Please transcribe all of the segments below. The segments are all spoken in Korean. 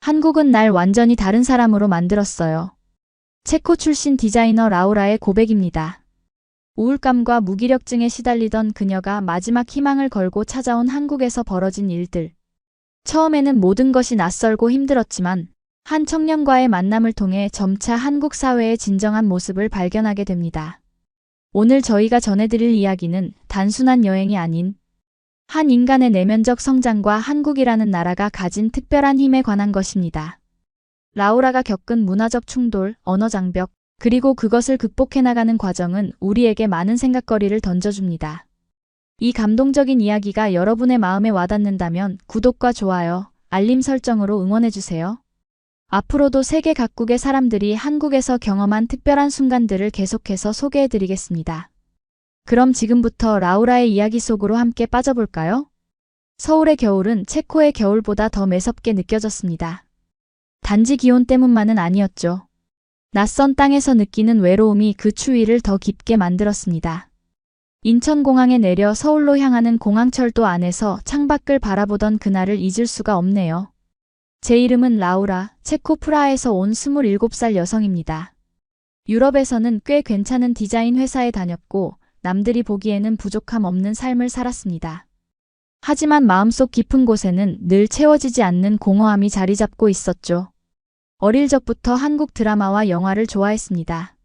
한국은 날 완전히 다른 사람으로 만들었어요. 체코 출신 디자이너 라우라의 고백입니다. 우울감과 무기력증에 시달리던 그녀가 마지막 희망을 걸고 찾아온 한국에서 벌어진 일들. 처음에는 모든 것이 낯설고 힘들었지만 한 청년과의 만남을 통해 점차 한국 사회의 진정한 모습을 발견하게 됩니다. 오늘 저희가 전해드릴 이야기는 단순한 여행이 아닌 한 인간의 내면적 성장과 한국이라는 나라가 가진 특별한 힘에 관한 것입니다. 라우라가 겪은 문화적 충돌, 언어 장벽, 그리고 그것을 극복해 나가는 과정은 우리에게 많은 생각거리를 던져줍니다. 이 감동적인 이야기가 여러분의 마음에 와닿는다면 구독과 좋아요, 알림 설정으로 응원해주세요. 앞으로도 세계 각국의 사람들이 한국에서 경험한 특별한 순간들을 계속해서 소개해드리겠습니다. 그럼 지금부터 라우라의 이야기 속으로 함께 빠져볼까요? 서울의 겨울은 체코의 겨울보다 더 매섭게 느껴졌습니다. 단지 기온 때문만은 아니었죠. 낯선 땅에서 느끼는 외로움이 그 추위를 더 깊게 만들었습니다. 인천공항에 내려 서울로 향하는 공항철도 안에서 창밖을 바라보던 그날을 잊을 수가 없네요. 제 이름은 라우라, 체코 프라하에서 온 27살 여성입니다. 유럽에서는 꽤 괜찮은 디자인 회사에 다녔고 남들이 보기에는 부족함 없는 삶을 살았습니다. 하지만 마음속 깊은 곳에는 늘 채워지지 않는 공허함이 자리 잡고 있었죠. 어릴 적부터 한국 드라마와 영화를 좋아했습니다.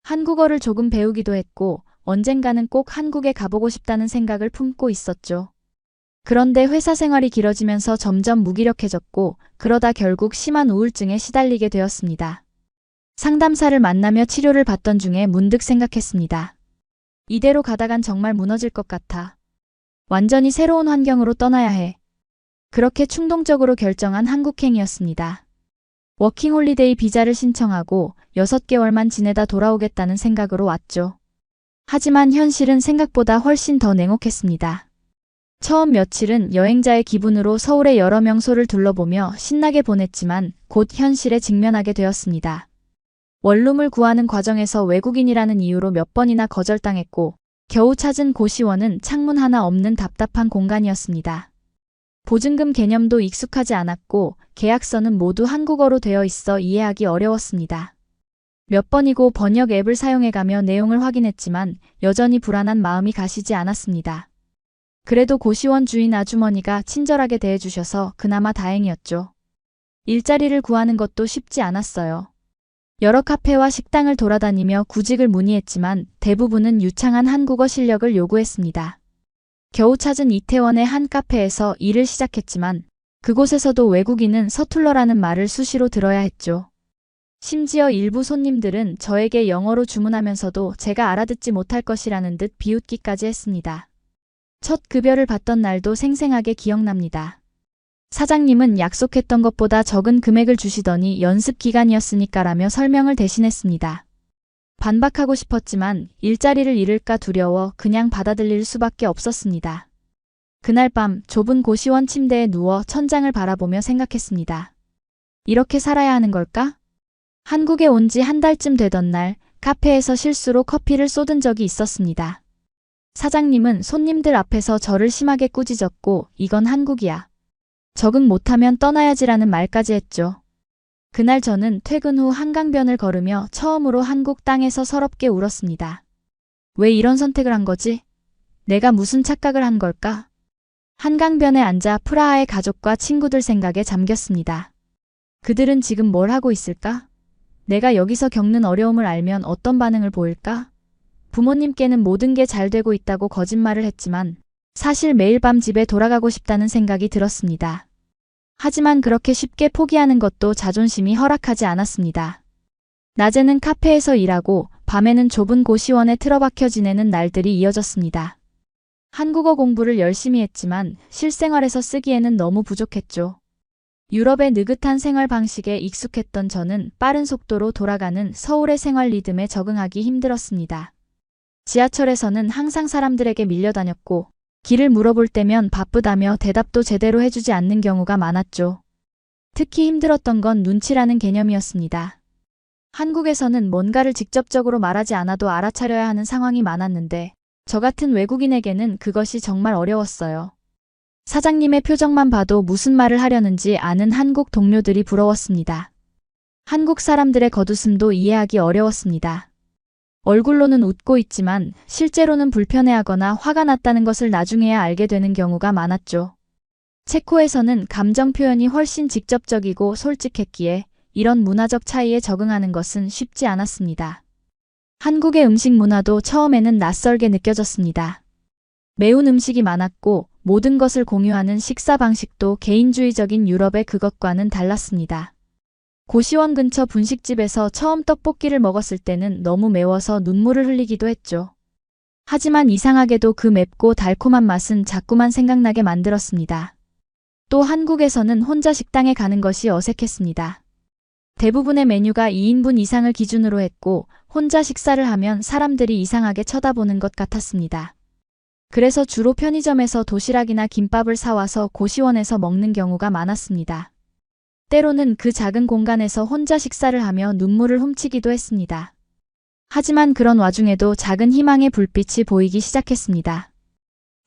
한국어를 조금 배우기도 했고 언젠가는 꼭 한국에 가보고 싶다는 생각을 품고 있었죠. 그런데 회사 생활이 길어지면서 점점 무기력해졌고 그러다 결국 심한 우울증에 시달리게 되었습니다. 상담사를 만나며 치료를 받던 중에 문득 생각했습니다. 이대로 가다간 정말 무너질 것 같아. 완전히 새로운 환경으로 떠나야 해. 그렇게 충동적으로 결정한 한국행이었습니다. 워킹홀리데이 비자를 신청하고 6개월만 지내다 돌아오겠다는 생각으로 왔죠. 하지만 현실은 생각보다 훨씬 더 냉혹했습니다. 처음 며칠은 여행자의 기분으로 서울의 여러 명소를 둘러보며 신나게 보냈지만 곧 현실에 직면하게 되었습니다. 원룸을 구하는 과정에서 외국인이라는 이유로 몇 번이나 거절당했고 겨우 찾은 고시원은 창문 하나 없는 답답한 공간이었습니다. 보증금 개념도 익숙하지 않았고 계약서는 모두 한국어로 되어 있어 이해하기 어려웠습니다. 몇 번이고 번역 앱을 사용해가며 내용을 확인했지만 여전히 불안한 마음이 가시지 않았습니다. 그래도 고시원 주인 아주머니가 친절하게 대해주셔서 그나마 다행이었죠. 일자리를 구하는 것도 쉽지 않았어요. 여러 카페와 식당을 돌아다니며 구직을 문의했지만 대부분은 유창한 한국어 실력을 요구했습니다. 겨우 찾은 이태원의 한 카페에서 일을 시작했지만 그곳에서도 외국인은 서툴러라는 말을 수시로 들어야 했죠. 심지어 일부 손님들은 저에게 영어로 주문하면서도 제가 알아듣지 못할 것이라는 듯 비웃기까지 했습니다. 첫 급여를 받던 날도 생생하게 기억납니다. 사장님은 약속했던 것보다 적은 금액을 주시더니 연습 기간이었으니까라며 설명을 대신했습니다. 반박하고 싶었지만 일자리를 잃을까 두려워 그냥 받아들일 수밖에 없었습니다. 그날 밤 좁은 고시원 침대에 누워 천장을 바라보며 생각했습니다. 이렇게 살아야 하는 걸까? 한국에 온 지 한 달쯤 되던 날 카페에서 실수로 커피를 쏟은 적이 있었습니다. 사장님은 손님들 앞에서 저를 심하게 꾸짖었고 이건 한국이야. 적응 못하면 떠나야지라는 말까지 했죠. 그날 저는 퇴근 후 한강변을 걸으며 처음으로 한국 땅에서 서럽게 울었습니다. 왜 이런 선택을 한 거지? 내가 무슨 착각을 한 걸까? 한강변에 앉아 프라하의 가족과 친구들 생각에 잠겼습니다. 그들은 지금 뭘 하고 있을까? 내가 여기서 겪는 어려움을 알면 어떤 반응을 보일까? 부모님께는 모든 게 잘 되고 있다고 거짓말을 했지만 사실 매일 밤 집에 돌아가고 싶다는 생각이 들었습니다. 하지만 그렇게 쉽게 포기하는 것도 자존심이 허락하지 않았습니다. 낮에는 카페에서 일하고 밤에는 좁은 고시원에 틀어박혀 지내는 날들이 이어졌습니다. 한국어 공부를 열심히 했지만 실생활에서 쓰기에는 너무 부족했죠. 유럽의 느긋한 생활 방식에 익숙했던 저는 빠른 속도로 돌아가는 서울의 생활 리듬에 적응하기 힘들었습니다. 지하철에서는 항상 사람들에게 밀려다녔고 길을 물어볼 때면 바쁘다며 대답도 제대로 해주지 않는 경우가 많았죠. 특히 힘들었던 건 눈치라는 개념이었습니다. 한국에서는 뭔가를 직접적으로 말하지 않아도 알아차려야 하는 상황이 많았는데 저 같은 외국인에게는 그것이 정말 어려웠어요. 사장님의 표정만 봐도 무슨 말을 하려는지 아는 한국 동료들이 부러웠습니다. 한국 사람들의 겉웃음도 이해하기 어려웠습니다. 얼굴로는 웃고 있지만 실제로는 불편해하거나 화가 났다는 것을 나중에야 알게 되는 경우가 많았죠. 체코에서는 감정 표현이 훨씬 직접적이고 솔직했기에 이런 문화적 차이에 적응하는 것은 쉽지 않았습니다. 한국의 음식 문화도 처음에는 낯설게 느껴졌습니다. 매운 음식이 많았고 모든 것을 공유하는 식사 방식도 개인주의적인 유럽의 그것과는 달랐습니다. 고시원 근처 분식집에서 처음 떡볶이를 먹었을 때는 너무 매워서 눈물을 흘리기도 했죠. 하지만 이상하게도 그 맵고 달콤한 맛은 자꾸만 생각나게 만들었습니다. 또 한국에서는 혼자 식당에 가는 것이 어색했습니다. 대부분의 메뉴가 2인분 이상을 기준으로 했고 혼자 식사를 하면 사람들이 이상하게 쳐다보는 것 같았습니다. 그래서 주로 편의점에서 도시락이나 김밥을 사와서 고시원에서 먹는 경우가 많았습니다. 때로는 그 작은 공간에서 혼자 식사를 하며 눈물을 훔치기도 했습니다. 하지만 그런 와중에도 작은 희망의 불빛이 보이기 시작했습니다.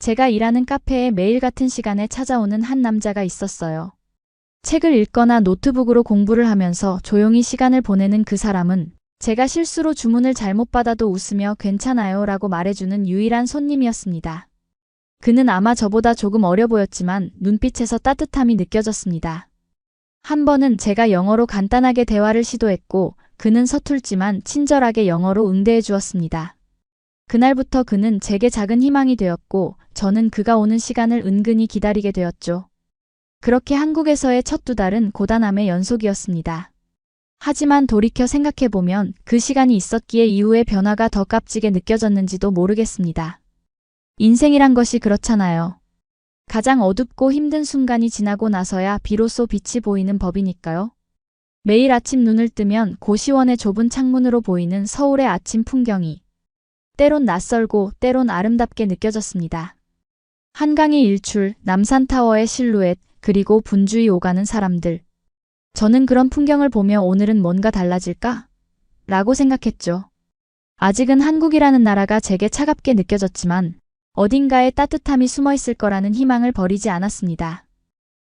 제가 일하는 카페에 매일 같은 시간에 찾아오는 한 남자가 있었어요. 책을 읽거나 노트북으로 공부를 하면서 조용히 시간을 보내는 그 사람은 제가 실수로 주문을 잘못 받아도 웃으며 괜찮아요 라고 말해주는 유일한 손님이었습니다. 그는 아마 저보다 조금 어려 보였지만 눈빛에서 따뜻함이 느껴졌습니다. 한 번은 제가 영어로 간단하게 대화를 시도했고 그는 서툴지만 친절하게 영어로 응대해 주었습니다. 그날부터 그는 제게 작은 희망이 되었고 저는 그가 오는 시간을 은근히 기다리게 되었죠. 그렇게 한국에서의 첫 2달은 고단함의 연속이었습니다. 하지만 돌이켜 생각해보면 그 시간이 있었기에 이후의 변화가 더 값지게 느껴졌는지도 모르겠습니다. 인생이란 것이 그렇잖아요. 가장 어둡고 힘든 순간이 지나고 나서야 비로소 빛이 보이는 법이니까요. 매일 아침 눈을 뜨면 고시원의 좁은 창문으로 보이는 서울의 아침 풍경이 때론 낯설고 때론 아름답게 느껴졌습니다. 한강의 일출, 남산타워의 실루엣, 그리고 분주히 오가는 사람들. 저는 그런 풍경을 보며 오늘은 뭔가 달라질까? 라고 생각했죠. 아직은 한국이라는 나라가 제게 차갑게 느껴졌지만 어딘가에 따뜻함이 숨어 있을 거라는 희망을 버리지 않았습니다.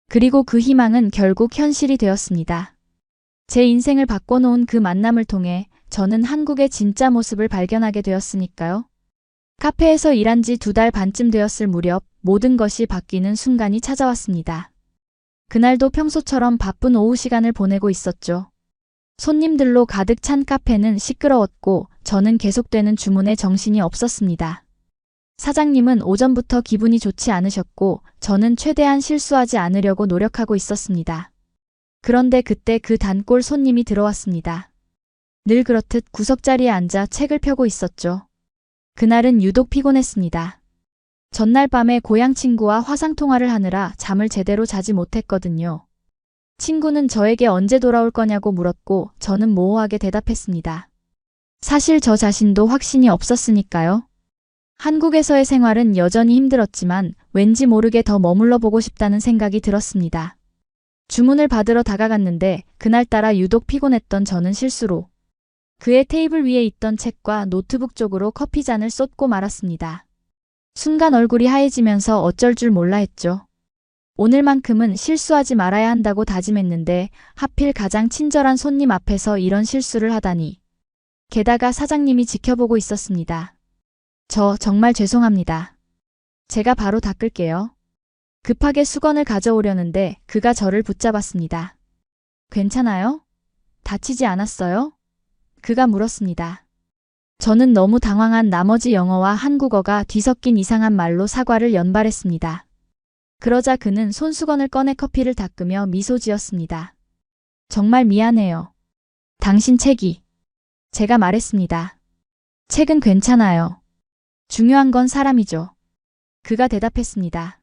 그리고 그 희망은 결국 현실이 되었습니다. 제 인생을 바꿔놓은 그 만남을 통해 저는 한국의 진짜 모습을 발견하게 되었으니까요. 카페에서 일한 지 2달 반쯤 되었을 무렵 모든 것이 바뀌는 순간이 찾아왔습니다. 그날도 평소처럼 바쁜 오후 시간을 보내고 있었죠. 손님들로 가득 찬 카페는 시끄러웠고 저는 계속되는 주문에 정신이 없었습니다. 사장님은 오전부터 기분이 좋지 않으셨고 저는 최대한 실수하지 않으려고 노력하고 있었습니다. 그런데 그때 그 단골 손님이 들어왔습니다. 늘 그렇듯 구석자리에 앉아 책을 펴고 있었죠. 그날은 유독 피곤했습니다. 전날 밤에 고향 친구와 화상통화를 하느라 잠을 제대로 자지 못했거든요. 친구는 저에게 언제 돌아올 거냐고 물었고 저는 모호하게 대답했습니다. 사실 저 자신도 확신이 없었으니까요. 한국에서의 생활은 여전히 힘들었지만 왠지 모르게 더 머물러 보고 싶다는 생각이 들었습니다. 주문을 받으러 다가갔는데 그날따라 유독 피곤했던 저는 실수로 그의 테이블 위에 있던 책과 노트북 쪽으로 커피잔을 쏟고 말았습니다. 순간 얼굴이 하얘지면서 어쩔 줄 몰라 했죠. 오늘만큼은 실수하지 말아야 한다고 다짐했는데 하필 가장 친절한 손님 앞에서 이런 실수를 하다니. 게다가 사장님이 지켜보고 있었습니다. 저 정말 죄송합니다. 제가 바로 닦을게요. 급하게 수건을 가져오려는데 그가 저를 붙잡았습니다. 괜찮아요? 다치지 않았어요? 그가 물었습니다. 저는 너무 당황한 나머지 영어와 한국어가 뒤섞인 이상한 말로 사과를 연발했습니다. 그러자 그는 손수건을 꺼내 커피를 닦으며 미소 지었습니다. 정말 미안해요. 당신 책이. 제가 말했습니다. 책은 괜찮아요. 중요한 건 사람이죠. 그가 대답했습니다.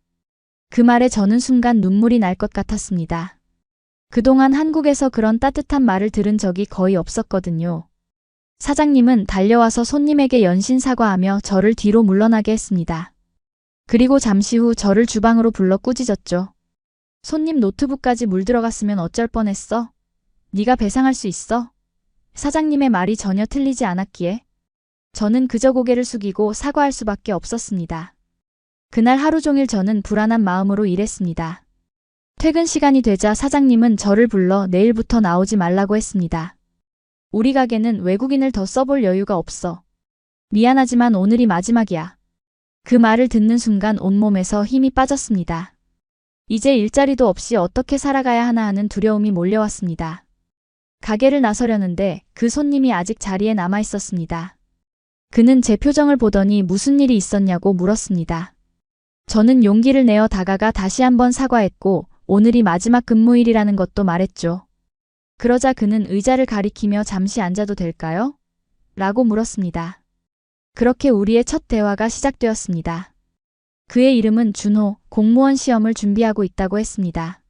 그 말에 저는 순간 눈물이 날 것 같았습니다. 그동안 한국에서 그런 따뜻한 말을 들은 적이 거의 없었거든요. 사장님은 달려와서 손님에게 연신 사과하며 저를 뒤로 물러나게 했습니다. 그리고 잠시 후 저를 주방으로 불러 꾸짖었죠. 손님 노트북까지 물 들어갔으면 어쩔 뻔했어? 네가 배상할 수 있어? 사장님의 말이 전혀 틀리지 않았기에 저는 그저 고개를 숙이고 사과할 수밖에 없었습니다. 그날 하루 종일 저는 불안한 마음으로 일했습니다. 퇴근 시간이 되자 사장님은 저를 불러 내일부터 나오지 말라고 했습니다. 우리 가게는 외국인을 더 써볼 여유가 없어. 미안하지만 오늘이 마지막이야. 그 말을 듣는 순간 온몸에서 힘이 빠졌습니다. 이제 일자리도 없이 어떻게 살아가야 하나 하는 두려움이 몰려왔습니다. 가게를 나서려는데 그 손님이 아직 자리에 남아 있었습니다. 그는 제 표정을 보더니 무슨 일이 있었냐고 물었습니다. 저는 용기를 내어 다가가 다시 한번 사과했고 오늘이 마지막 근무일이라는 것도 말했죠. 그러자 그는 의자를 가리키며 잠시 앉아도 될까요? 라고 물었습니다. 그렇게 우리의 첫 대화가 시작되었습니다. 그의 이름은 준호, 공무원 시험을 준비하고 있다고 했습니다.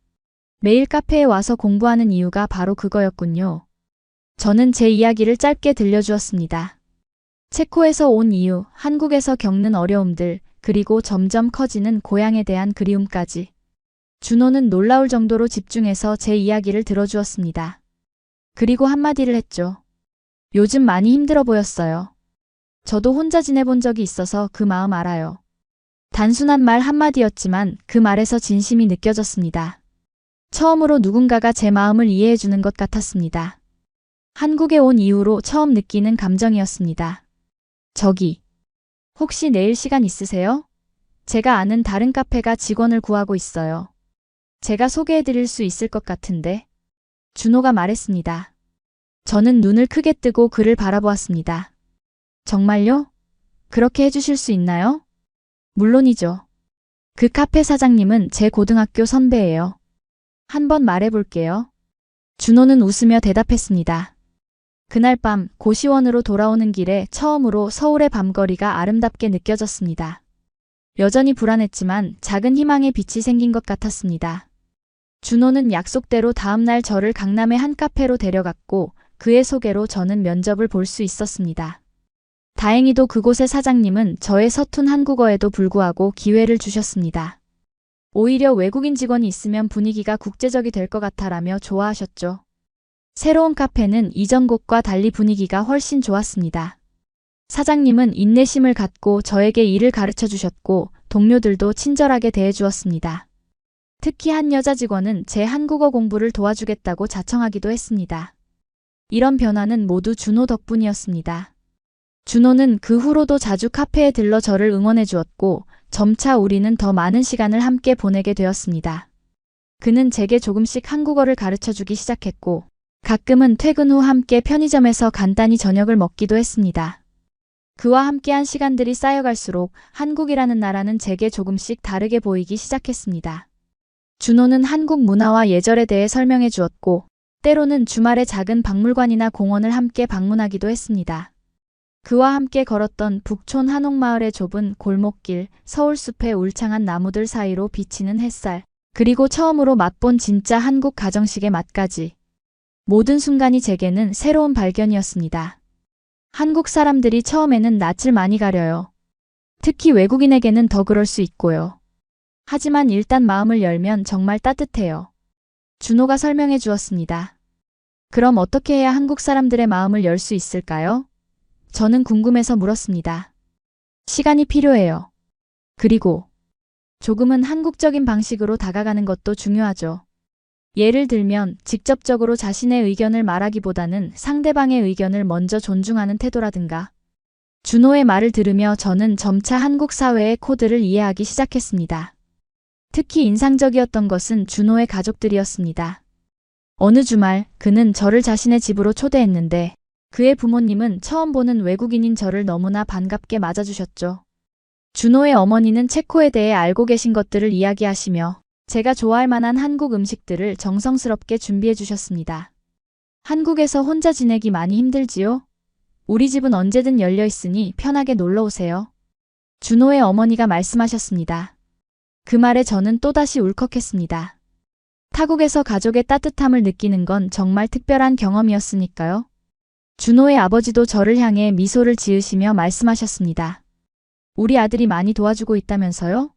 매일 카페에 와서 공부하는 이유가 바로 그거였군요. 저는 제 이야기를 짧게 들려주었습니다. 체코에서 온 이유, 한국에서 겪는 어려움들, 그리고 점점 커지는 고향에 대한 그리움까지. 준호는 놀라울 정도로 집중해서 제 이야기를 들어주었습니다. 그리고 한마디를 했죠. 요즘 많이 힘들어 보였어요. 저도 혼자 지내본 적이 있어서 그 마음 알아요. 단순한 말 한마디였지만 그 말에서 진심이 느껴졌습니다. 처음으로 누군가가 제 마음을 이해해주는 것 같았습니다. 한국에 온 이후로 처음 느끼는 감정이었습니다. 저기, 혹시 내일 시간 있으세요? 제가 아는 다른 카페가 직원을 구하고 있어요. 제가 소개해드릴 수 있을 것 같은데. 준호가 말했습니다. 저는 눈을 크게 뜨고 그를 바라보았습니다. 정말요? 그렇게 해주실 수 있나요? 물론이죠. 그 카페 사장님은 제 고등학교 선배예요. 한번 말해볼게요. 준호는 웃으며 대답했습니다. 그날 밤 고시원으로 돌아오는 길에 처음으로 서울의 밤거리가 아름답게 느껴졌습니다. 여전히 불안했지만 작은 희망의 빛이 생긴 것 같았습니다. 준호는 약속대로 다음날 저를 강남의 한 카페로 데려갔고 그의 소개로 저는 면접을 볼 수 있었습니다. 다행히도 그곳의 사장님은 저의 서툰 한국어에도 불구하고 기회를 주셨습니다. 오히려 외국인 직원이 있으면 분위기가 국제적이 될 것 같아라며 좋아하셨죠. 새로운 카페는 이전 곳과 달리 분위기가 훨씬 좋았습니다. 사장님은 인내심을 갖고 저에게 일을 가르쳐 주셨고 동료들도 친절하게 대해주었습니다. 특히 한 여자 직원은 제 한국어 공부를 도와주겠다고 자청하기도 했습니다. 이런 변화는 모두 준호 덕분이었습니다. 준호는 그 후로도 자주 카페에 들러 저를 응원해 주었고 점차 우리는 더 많은 시간을 함께 보내게 되었습니다. 그는 제게 조금씩 한국어를 가르쳐 주기 시작했고 가끔은 퇴근 후 함께 편의점에서 간단히 저녁을 먹기도 했습니다. 그와 함께한 시간들이 쌓여갈수록 한국이라는 나라는 제게 조금씩 다르게 보이기 시작했습니다. 준호는 한국 문화와 예절에 대해 설명해 주었고 때로는 주말에 작은 박물관이나 공원을 함께 방문하기도 했습니다. 그와 함께 걸었던 북촌 한옥마을의 좁은 골목길, 서울숲의 울창한 나무들 사이로 비치는 햇살, 그리고 처음으로 맛본 진짜 한국 가정식의 맛까지. 모든 순간이 제게는 새로운 발견이었습니다. 한국 사람들이 처음에는 낯을 많이 가려요. 특히 외국인에게는 더 그럴 수 있고요. 하지만 일단 마음을 열면 정말 따뜻해요. 준호가 설명해 주었습니다. 그럼 어떻게 해야 한국 사람들의 마음을 열 수 있을까요? 저는 궁금해서 물었습니다. 시간이 필요해요. 그리고 조금은 한국적인 방식으로 다가가는 것도 중요하죠. 예를 들면 직접적으로 자신의 의견을 말하기보다는 상대방의 의견을 먼저 존중하는 태도라든가. 준호의 말을 들으며 저는 점차 한국 사회의 코드를 이해하기 시작했습니다. 특히 인상적이었던 것은 준호의 가족들이었습니다. 어느 주말 그는 저를 자신의 집으로 초대했는데 그의 부모님은 처음 보는 외국인인 저를 너무나 반갑게 맞아주셨죠. 준호의 어머니는 체코에 대해 알고 계신 것들을 이야기하시며 제가 좋아할 만한 한국 음식들을 정성스럽게 준비해 주셨습니다. 한국에서 혼자 지내기 많이 힘들지요? 우리 집은 언제든 열려 있으니 편하게 놀러 오세요. 준호의 어머니가 말씀하셨습니다. 그 말에 저는 또다시 울컥했습니다. 타국에서 가족의 따뜻함을 느끼는 건 정말 특별한 경험이었으니까요. 준호의 아버지도 저를 향해 미소를 지으시며 말씀하셨습니다. 우리 아들이 많이 도와주고 있다면서요?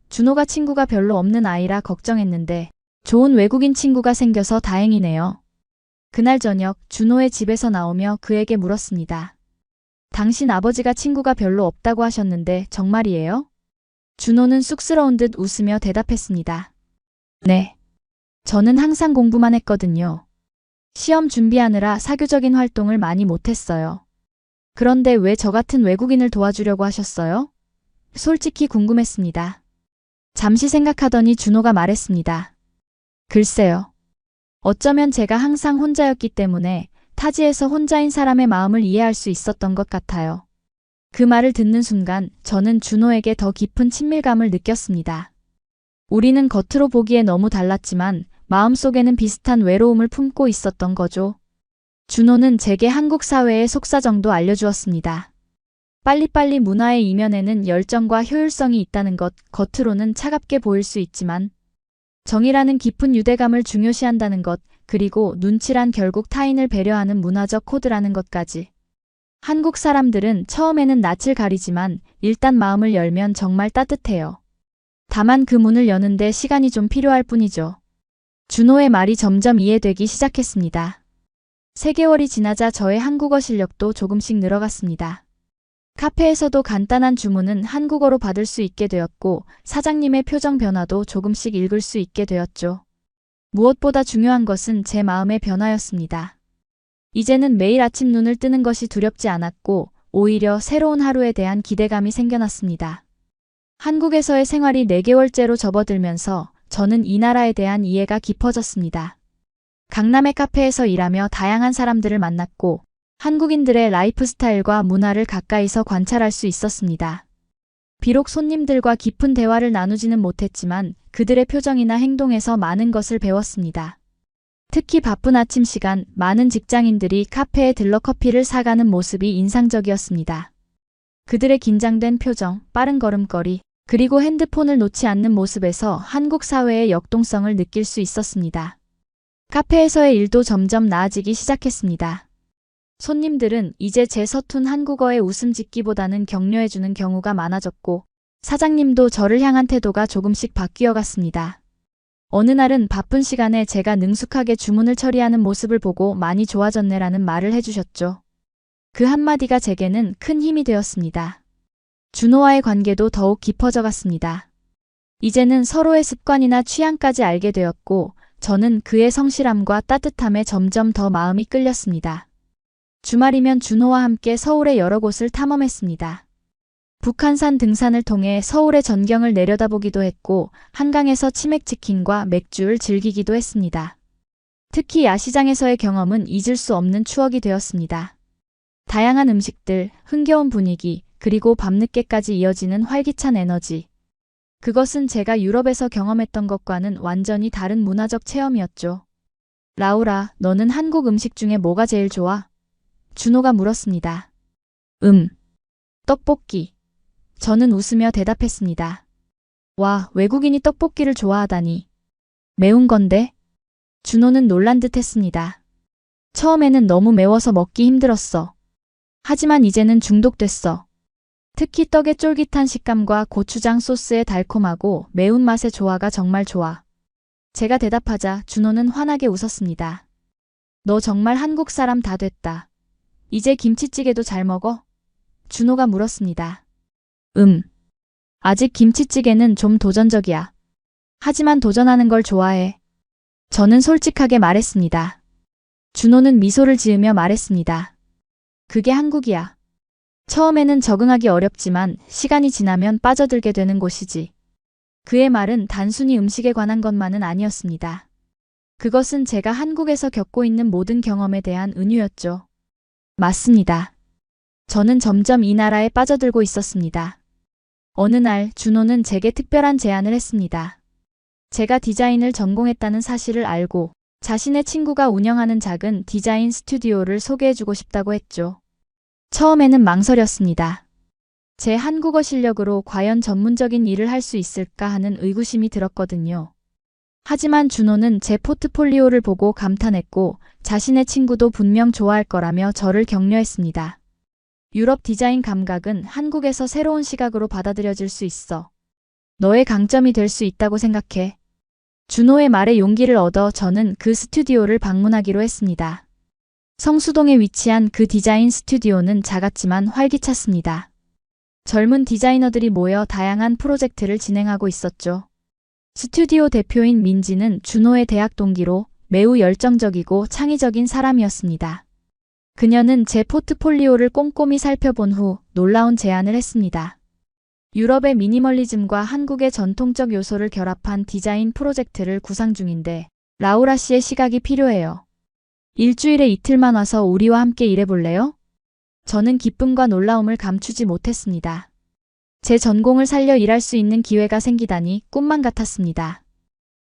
준호가 친구가 별로 없는 아이라 걱정했는데 좋은 외국인 친구가 생겨서 다행이네요. 그날 저녁 준호의 집에서 나오며 그에게 물었습니다. 당신 아버지가 친구가 별로 없다고 하셨는데 정말이에요? 준호는 쑥스러운 듯 웃으며 대답했습니다. 네. 저는 항상 공부만 했거든요. 시험 준비하느라 사교적인 활동을 많이 못했어요. 그런데 왜 저 같은 외국인을 도와주려고 하셨어요? 솔직히 궁금했습니다. 잠시 생각하더니 준호가 말했습니다. 글쎄요. 어쩌면 제가 항상 혼자였기 때문에 타지에서 혼자인 사람의 마음을 이해할 수 있었던 것 같아요. 그 말을 듣는 순간 저는 준호에게 더 깊은 친밀감을 느꼈습니다. 우리는 겉으로 보기에 너무 달랐지만 마음속에는 비슷한 외로움을 품고 있었던 거죠. 준호는 제게 한국 사회의 속사정도 알려주었습니다. 빨리빨리 문화의 이면에는 열정과 효율성이 있다는 것, 겉으로는 차갑게 보일 수 있지만 정이라는 깊은 유대감을 중요시한다는 것, 그리고 눈치란 결국 타인을 배려하는 문화적 코드라는 것까지. 한국 사람들은 처음에는 낯을 가리지만 일단 마음을 열면 정말 따뜻해요. 다만 그 문을 여는데 시간이 좀 필요할 뿐이죠. 준호의 말이 점점 이해되기 시작했습니다. 3개월이 지나자 저의 한국어 실력도 조금씩 늘어갔습니다. 카페에서도 간단한 주문은 한국어로 받을 수 있게 되었고 사장님의 표정 변화도 조금씩 읽을 수 있게 되었죠. 무엇보다 중요한 것은 제 마음의 변화였습니다. 이제는 매일 아침 눈을 뜨는 것이 두렵지 않았고 오히려 새로운 하루에 대한 기대감이 생겨났습니다. 한국에서의 생활이 4개월째로 접어들면서 저는 이 나라에 대한 이해가 깊어졌습니다. 강남의 카페에서 일하며 다양한 사람들을 만났고 한국인들의 라이프 스타일과 문화를 가까이서 관찰할 수 있었습니다. 비록 손님들과 깊은 대화를 나누지는 못했지만 그들의 표정이나 행동에서 많은 것을 배웠습니다. 특히 바쁜 아침 시간 많은 직장인들이 카페에 들러 커피를 사가는 모습이 인상적이었습니다. 그들의 긴장된 표정, 빠른 걸음걸이, 그리고 핸드폰을 놓지 않는 모습에서 한국 사회의 역동성을 느낄 수 있었습니다. 카페에서의 일도 점점 나아지기 시작했습니다. 손님들은 이제 제 서툰 한국어에 웃음 짓기보다는 격려해주는 경우가 많아졌고 사장님도 저를 향한 태도가 조금씩 바뀌어 갔습니다. 어느 날은 바쁜 시간에 제가 능숙하게 주문을 처리하는 모습을 보고 많이 좋아졌네라는 말을 해주셨죠. 그 한마디가 제게는 큰 힘이 되었습니다. 준호와의 관계도 더욱 깊어져 갔습니다. 이제는 서로의 습관이나 취향까지 알게 되었고 저는 그의 성실함과 따뜻함에 점점 더 마음이 끌렸습니다. 주말이면 준호와 함께 서울의 여러 곳을 탐험했습니다. 북한산 등산을 통해 서울의 전경을 내려다보기도 했고 한강에서 치맥치킨과 맥주를 즐기기도 했습니다. 특히 야시장에서의 경험은 잊을 수 없는 추억이 되었습니다. 다양한 음식들, 흥겨운 분위기, 그리고 밤늦게까지 이어지는 활기찬 에너지. 그것은 제가 유럽에서 경험했던 것과는 완전히 다른 문화적 체험이었죠. 라우라, 너는 한국 음식 중에 뭐가 제일 좋아? 준호가 물었습니다. 떡볶이. 저는 웃으며 대답했습니다. 와, 외국인이 떡볶이를 좋아하다니. 매운 건데? 준호는 놀란 듯 했습니다. 처음에는 너무 매워서 먹기 힘들었어. 하지만 이제는 중독됐어. 특히 떡의 쫄깃한 식감과 고추장 소스의 달콤하고 매운맛의 조화가 정말 좋아. 제가 대답하자 준호는 환하게 웃었습니다. 너 정말 한국 사람 다 됐다. 이제 김치찌개도 잘 먹어? 준호가 물었습니다. 아직 김치찌개는 좀 도전적이야. 하지만 도전하는 걸 좋아해. 저는 솔직하게 말했습니다. 준호는 미소를 지으며 말했습니다. 그게 한국이야. 처음에는 적응하기 어렵지만 시간이 지나면 빠져들게 되는 곳이지. 그의 말은 단순히 음식에 관한 것만은 아니었습니다. 그것은 제가 한국에서 겪고 있는 모든 경험에 대한 은유였죠. 맞습니다. 저는 점점 이 나라에 빠져들고 있었습니다. 어느 날 준호는 제게 특별한 제안을 했습니다. 제가 디자인을 전공했다는 사실을 알고 자신의 친구가 운영하는 작은 디자인 스튜디오를 소개해주고 싶다고 했죠. 처음에는 망설였습니다. 제 한국어 실력으로 과연 전문적인 일을 할 수 있을까 하는 의구심이 들었거든요. 하지만 준호는 제 포트폴리오를 보고 감탄했고 자신의 친구도 분명 좋아할 거라며 저를 격려했습니다. 유럽 디자인 감각은 한국에서 새로운 시각으로 받아들여질 수 있어. 너의 강점이 될 수 있다고 생각해. 준호의 말에 용기를 얻어 저는 그 스튜디오를 방문하기로 했습니다. 성수동에 위치한 그 디자인 스튜디오는 작았지만 활기찼습니다. 젊은 디자이너들이 모여 다양한 프로젝트를 진행하고 있었죠. 스튜디오 대표인 민지는 준호의 대학 동기로 매우 열정적이고 창의적인 사람이었습니다. 그녀는 제 포트폴리오를 꼼꼼히 살펴본 후 놀라운 제안을 했습니다. 유럽의 미니멀리즘과 한국의 전통적 요소를 결합한 디자인 프로젝트를 구상 중인데 라우라 씨의 시각이 필요해요. 일주일에 이틀만 와서 우리와 함께 일해볼래요? 저는 기쁨과 놀라움을 감추지 못했습니다. 제 전공을 살려 일할 수 있는 기회가 생기다니 꿈만 같았습니다.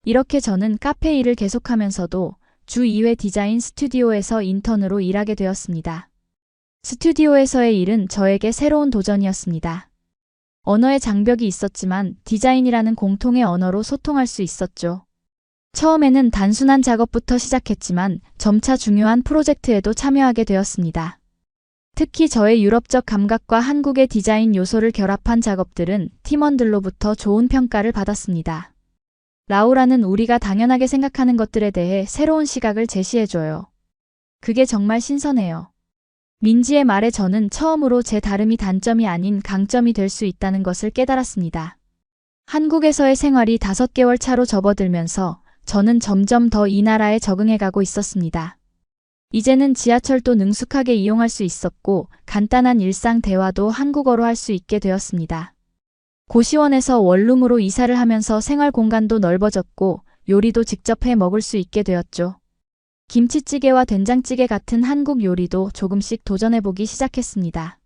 이렇게 저는 카페 일을 계속하면서도 주 2회 디자인 스튜디오에서 인턴으로 일하게 되었습니다. 스튜디오에서의 일은 저에게 새로운 도전이었습니다. 언어의 장벽이 있었지만 디자인이라는 공통의 언어로 소통할 수 있었죠. 처음에는 단순한 작업부터 시작했지만 점차 중요한 프로젝트에도 참여하게 되었습니다. 특히 저의 유럽적 감각과 한국의 디자인 요소를 결합한 작업들은 팀원들로부터 좋은 평가를 받았습니다. 라우라는 우리가 당연하게 생각하는 것들에 대해 새로운 시각을 제시해줘요. 그게 정말 신선해요. 민지의 말에 저는 처음으로 제 다름이 단점이 아닌 강점이 될 수 있다는 것을 깨달았습니다. 한국에서의 생활이 5개월 차로 접어들면서 저는 점점 더 이 나라에 적응해가고 있었습니다. 이제는 지하철도 능숙하게 이용할 수 있었고 간단한 일상 대화도 한국어로 할 수 있게 되었습니다. 고시원에서 원룸으로 이사를 하면서 생활 공간도 넓어졌고 요리도 직접 해 먹을 수 있게 되었죠. 김치찌개와 된장찌개 같은 한국 요리도 조금씩 도전해보기 시작했습니다.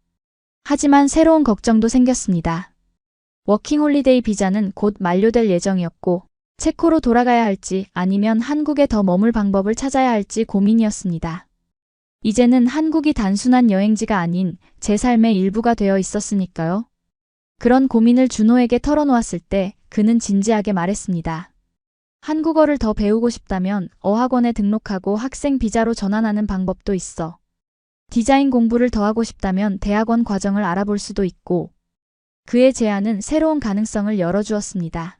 하지만 새로운 걱정도 생겼습니다. 워킹홀리데이 비자는 곧 만료될 예정이었고 체코로 돌아가야 할지 아니면 한국에 더 머물 방법을 찾아야 할지 고민이었습니다. 이제는 한국이 단순한 여행지가 아닌 제 삶의 일부가 되어 있었으니까요. 그런 고민을 준호에게 털어놓았을 때 그는 진지하게 말했습니다. 한국어를 더 배우고 싶다면 어학원에 등록하고 학생 비자로 전환하는 방법도 있어. 디자인 공부를 더 하고 싶다면 대학원 과정을 알아볼 수도 있고. 그의 제안은 새로운 가능성을 열어주었습니다.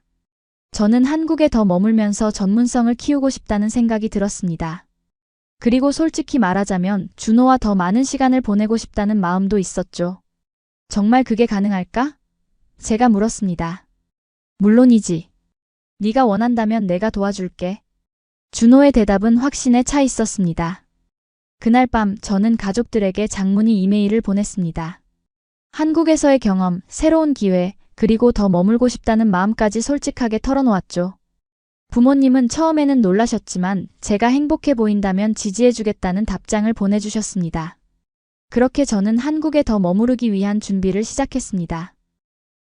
저는 한국에 더 머물면서 전문성을 키우고 싶다는 생각이 들었습니다. 그리고 솔직히 말하자면 준호와 더 많은 시간을 보내고 싶다는 마음도 있었죠. 정말 그게 가능할까? 제가 물었습니다. 물론이지. 네가 원한다면 내가 도와줄게. 준호의 대답은 확신에 차 있었습니다. 그날 밤 저는 가족들에게 장문의 이메일을 보냈습니다. 한국에서의 경험, 새로운 기회, 그리고 더 머물고 싶다는 마음까지 솔직하게 털어놓았죠. 부모님은 처음에는 놀라셨지만 제가 행복해 보인다면 지지해주겠다는 답장을 보내주셨습니다. 그렇게 저는 한국에 더 머무르기 위한 준비를 시작했습니다.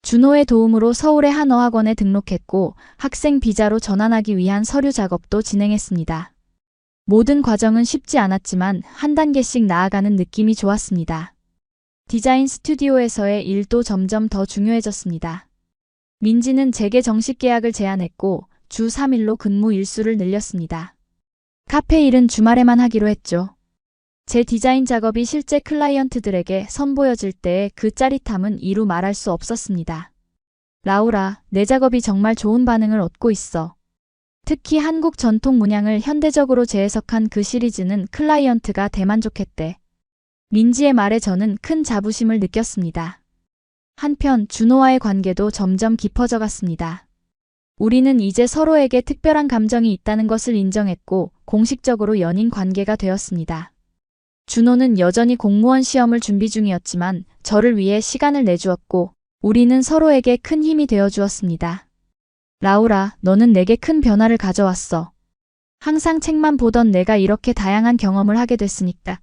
준호의 도움으로 서울의 한 어학원에 등록했고 학생 비자로 전환하기 위한 서류 작업도 진행했습니다. 모든 과정은 쉽지 않았지만 한 단계씩 나아가는 느낌이 좋았습니다. 디자인 스튜디오에서의 일도 점점 더 중요해졌습니다. 민지는 제게 정식 계약을 제안했고 주 3일로 근무 일수를 늘렸습니다. 카페 일은 주말에만 하기로 했죠. 제 디자인 작업이 실제 클라이언트들에게 선보여질 때의 그 짜릿함은 이루 말할 수 없었습니다. 라우라, 내 작업이 정말 좋은 반응을 얻고 있어. 특히 한국 전통 문양을 현대적으로 재해석한 그 시리즈는 클라이언트가 대만족했대. 민지의 말에 저는 큰 자부심을 느꼈습니다. 한편 준호와의 관계도 점점 깊어져 갔습니다. 우리는 이제 서로에게 특별한 감정이 있다는 것을 인정했고 공식적으로 연인 관계가 되었습니다. 준호는 여전히 공무원 시험을 준비 중이었지만 저를 위해 시간을 내주었고 우리는 서로에게 큰 힘이 되어주었습니다. 라우라, 너는 내게 큰 변화를 가져왔어. 항상 책만 보던 내가 이렇게 다양한 경험을 하게 됐으니까.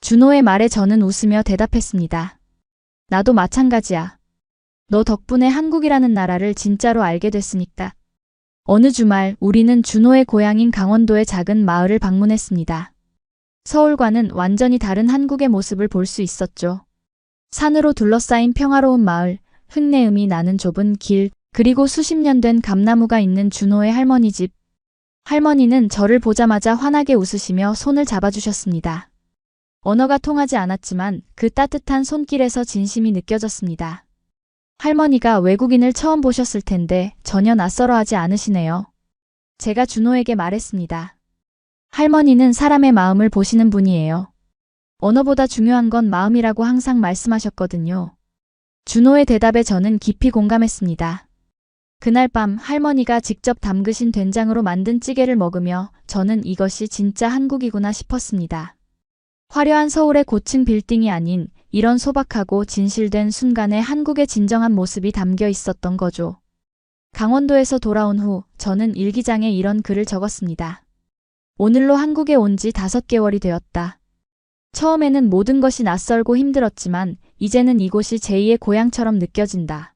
준호의 말에 저는 웃으며 대답했습니다. 나도 마찬가지야. 너 덕분에 한국이라는 나라를 진짜로 알게 됐으니까. 어느 주말 우리는 준호의 고향인 강원도의 작은 마을을 방문했습니다. 서울과는 완전히 다른 한국의 모습을 볼 수 있었죠. 산으로 둘러싸인 평화로운 마을, 흙내음이 나는 좁은 길, 그리고 수십 년 된 감나무가 있는 준호의 할머니 집. 할머니는 저를 보자마자 환하게 웃으시며 손을 잡아주셨습니다. 언어가 통하지 않았지만 그 따뜻한 손길에서 진심이 느껴졌습니다. 할머니가 외국인을 처음 보셨을 텐데 전혀 낯설어하지 않으시네요. 제가 준호에게 말했습니다. 할머니는 사람의 마음을 보시는 분이에요. 언어보다 중요한 건 마음이라고 항상 말씀하셨거든요. 준호의 대답에 저는 깊이 공감했습니다. 그날 밤 할머니가 직접 담그신 된장으로 만든 찌개를 먹으며 저는 이것이 진짜 한국이구나 싶었습니다. 화려한 서울의 고층 빌딩이 아닌 이런 소박하고 진실된 순간에 한국의 진정한 모습이 담겨 있었던 거죠. 강원도에서 돌아온 후 저는 일기장에 이런 글을 적었습니다. 오늘로 한국에 온 지 5개월이 되었다. 처음에는 모든 것이 낯설고 힘들었지만 이제는 이곳이 제2의 고향처럼 느껴진다.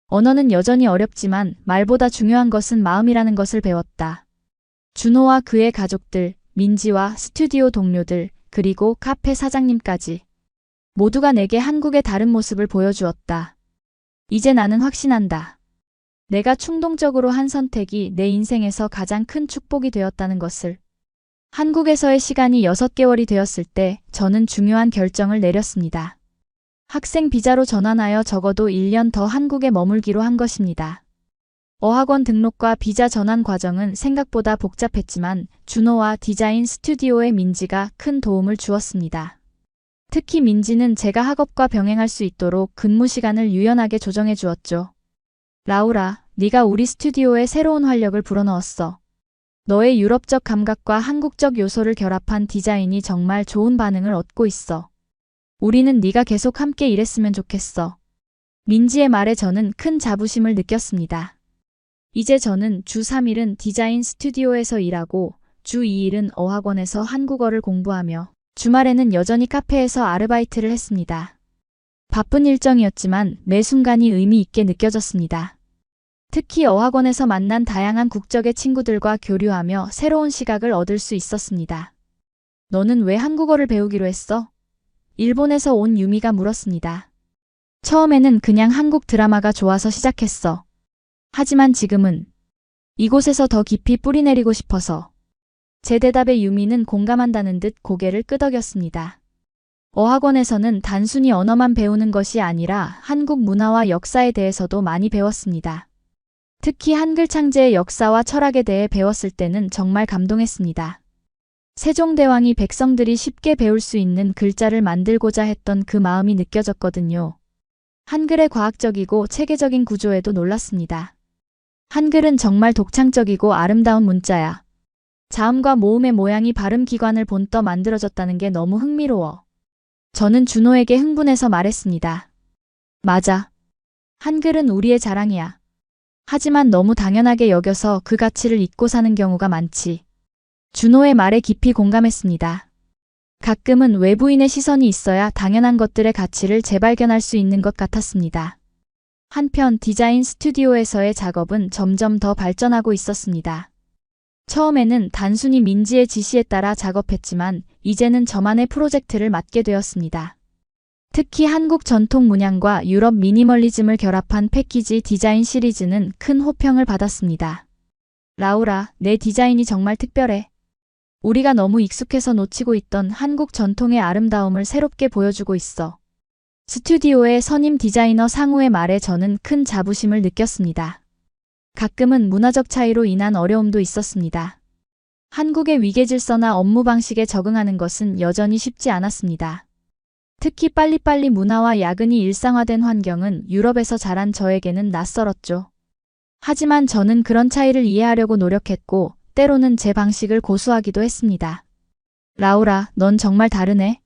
언어는 여전히 어렵지만 말보다 중요한 것은 마음이라는 것을 배웠다. 준호와 그의 가족들, 민지와 스튜디오 동료들, 그리고 카페 사장님까지 모두가 내게 한국의 다른 모습을 보여주었다. 이제 나는 확신한다. 내가 충동적으로 한 선택이 내 인생에서 가장 큰 축복이 되었다는 것을. 한국에서의 시간이 6개월이 되었을 때 저는 중요한 결정을 내렸습니다. 학생 비자로 전환하여 적어도 1년 더 한국에 머물기로 한 것입니다. 어학원 등록과 비자 전환 과정은 생각보다 복잡했지만 준호와 디자인 스튜디오의 민지가 큰 도움을 주었습니다. 특히 민지는 제가 학업과 병행할 수 있도록 근무 시간을 유연하게 조정해 주었죠. 라우라, 네가 우리 스튜디오에 새로운 활력을 불어넣었어. 너의 유럽적 감각과 한국적 요소를 결합한 디자인이 정말 좋은 반응을 얻고 있어. 우리는 네가 계속 함께 일했으면 좋겠어. 민지의 말에 저는 큰 자부심을 느꼈습니다. 이제 저는 주 3일은 디자인 스튜디오에서 일하고 주 2일은 어학원에서 한국어를 공부하며 주말에는 여전히 카페에서 아르바이트를 했습니다. 바쁜 일정이었지만 매 순간이 의미 있게 느껴졌습니다. 특히 어학원에서 만난 다양한 국적의 친구들과 교류하며 새로운 시각을 얻을 수 있었습니다. 너는 왜 한국어를 배우기로 했어? 일본에서 온 유미가 물었습니다. 처음에는 그냥 한국 드라마가 좋아서 시작했어. 하지만 지금은 이곳에서 더 깊이 뿌리내리고 싶어서. 제 대답에 유미는 공감한다는 듯 고개를 끄덕였습니다. 어학원에서는 단순히 언어만 배우는 것이 아니라 한국 문화와 역사에 대해서도 많이 배웠습니다. 특히 한글 창제의 역사와 철학에 대해 배웠을 때는 정말 감동했습니다. 세종대왕이 백성들이 쉽게 배울 수 있는 글자를 만들고자 했던 그 마음이 느껴졌거든요. 한글의 과학적이고 체계적인 구조에도 놀랐습니다. 한글은 정말 독창적이고 아름다운 문자야. 자음과 모음의 모양이 발음 기관을 본떠 만들어졌다는 게 너무 흥미로워. 저는 준호에게 흥분해서 말했습니다. 맞아. 한글은 우리의 자랑이야. 하지만 너무 당연하게 여겨서 그 가치를 잊고 사는 경우가 많지. 준호의 말에 깊이 공감했습니다. 가끔은 외부인의 시선이 있어야 당연한 것들의 가치를 재발견할 수 있는 것 같았습니다. 한편 디자인 스튜디오에서의 작업은 점점 더 발전하고 있었습니다. 처음에는 단순히 민지의 지시에 따라 작업했지만 이제는 저만의 프로젝트를 맡게 되었습니다. 특히 한국 전통 문양과 유럽 미니멀리즘을 결합한 패키지 디자인 시리즈는 큰 호평을 받았습니다. 라우라, 내 디자인이 정말 특별해. 우리가 너무 익숙해서 놓치고 있던 한국 전통의 아름다움을 새롭게 보여주고 있어. 스튜디오의 선임 디자이너 상우의 말에 저는 큰 자부심을 느꼈습니다. 가끔은 문화적 차이로 인한 어려움도 있었습니다. 한국의 위계 질서나 업무 방식에 적응하는 것은 여전히 쉽지 않았습니다. 특히 빨리빨리 문화와 야근이 일상화된 환경은 유럽에서 자란 저에게는 낯설었죠. 하지만 저는 그런 차이를 이해하려고 노력했고 때로는 제 방식을 고수하기도 했습니다. 라우라, 넌 정말 다르네.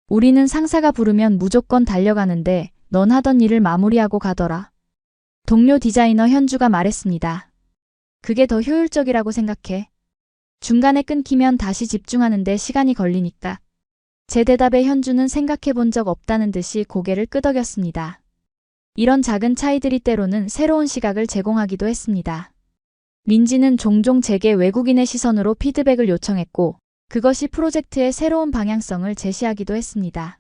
우리는 상사가 부르면 무조건 달려가는데 넌 하던 일을 마무리하고 가더라. 동료 디자이너 현주가 말했습니다. 그게 더 효율적이라고 생각해. 중간에 끊기면 다시 집중하는데 시간이 걸리니까. 제 대답에 현주는 생각해 본 적 없다는 듯이 고개를 끄덕였습니다. 이런 작은 차이들이 때로는 새로운 시각을 제공하기도 했습니다. 민지는 종종 제게 외국인의 시선으로 피드백을 요청했고 그것이 프로젝트의 새로운 방향성을 제시하기도 했습니다.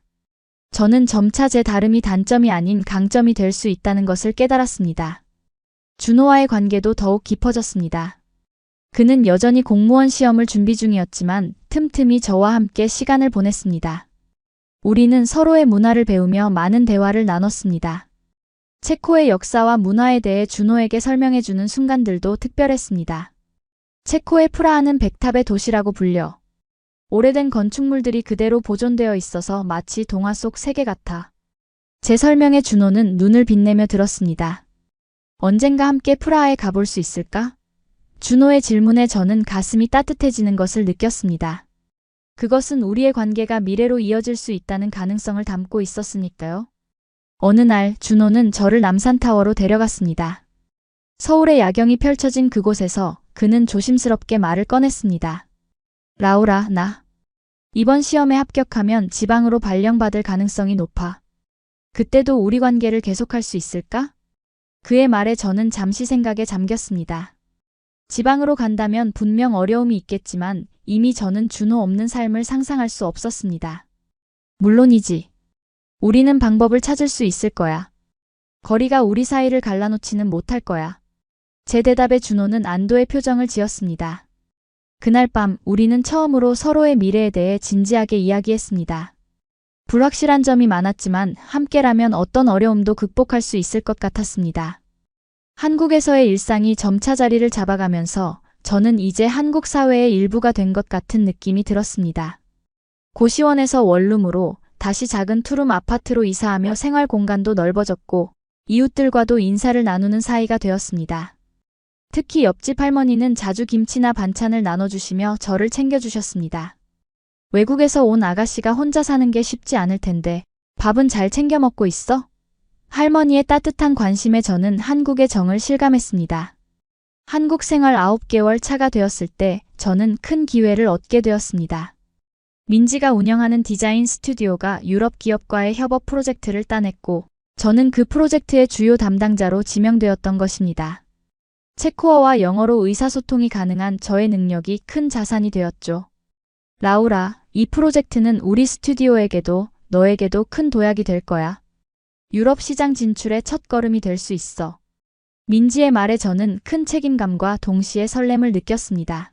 저는 점차 제 다름이 단점이 아닌 강점이 될 수 있다는 것을 깨달았습니다. 준호와의 관계도 더욱 깊어졌습니다. 그는 여전히 공무원 시험을 준비 중이었지만 틈틈이 저와 함께 시간을 보냈습니다. 우리는 서로의 문화를 배우며 많은 대화를 나눴습니다. 체코의 역사와 문화에 대해 준호에게 설명해주는 순간들도 특별했습니다. 체코의 프라하는 백탑의 도시라고 불려 오래된 건축물들이 그대로 보존되어 있어서 마치 동화 속 세계 같아. 제 설명에 준호는 눈을 빛내며 들었습니다. 언젠가 함께 프라하에 가볼 수 있을까? 준호의 질문에 저는 가슴이 따뜻해지는 것을 느꼈습니다. 그것은 우리의 관계가 미래로 이어질 수 있다는 가능성을 담고 있었으니까요. 어느 날 준호는 저를 남산타워로 데려갔습니다. 서울의 야경이 펼쳐진 그곳에서 그는 조심스럽게 말을 꺼냈습니다. 라우라, 나 이번 시험에 합격하면 지방으로 발령받을 가능성이 높아. 그때도 우리 관계를 계속할 수 있을까? 그의 말에 저는 잠시 생각에 잠겼습니다. 지방으로 간다면 분명 어려움이 있겠지만 이미 저는 준호 없는 삶을 상상할 수 없었습니다. 물론이지. 우리는 방법을 찾을 수 있을 거야. 거리가 우리 사이를 갈라놓지는 못할 거야. 제 대답에 준호는 안도의 표정을 지었습니다. 그날 밤 우리는 처음으로 서로의 미래에 대해 진지하게 이야기했습니다. 불확실한 점이 많았지만 함께라면 어떤 어려움도 극복할 수 있을 것 같았습니다. 한국에서의 일상이 점차 자리를 잡아가면서 저는 이제 한국 사회의 일부가 된 것 같은 느낌이 들었습니다. 고시원에서 원룸으로 다시 작은 투룸 아파트로 이사하며 생활 공간도 넓어졌고 이웃들과도 인사를 나누는 사이가 되었습니다. 특히 옆집 할머니는 자주 김치나 반찬을 나눠주시며 저를 챙겨주셨습니다. 외국에서 온 아가씨가 혼자 사는 게 쉽지 않을 텐데 밥은 잘 챙겨 먹고 있어? 할머니의 따뜻한 관심에 저는 한국의 정을 실감했습니다. 한국 생활 9개월 차가 되었을 때 저는 큰 기회를 얻게 되었습니다. 민지가 운영하는 디자인 스튜디오가 유럽 기업과의 협업 프로젝트를 따냈고 저는 그 프로젝트의 주요 담당자로 지명되었던 것입니다. 체코어와 영어로 의사소통이 가능한 저의 능력이 큰 자산이 되었죠. 라우라, 이 프로젝트는 우리 스튜디오에게도 너에게도 큰 도약이 될 거야. 유럽 시장 진출의 첫걸음이 될 수 있어. 민지의 말에 저는 큰 책임감과 동시에 설렘을 느꼈습니다.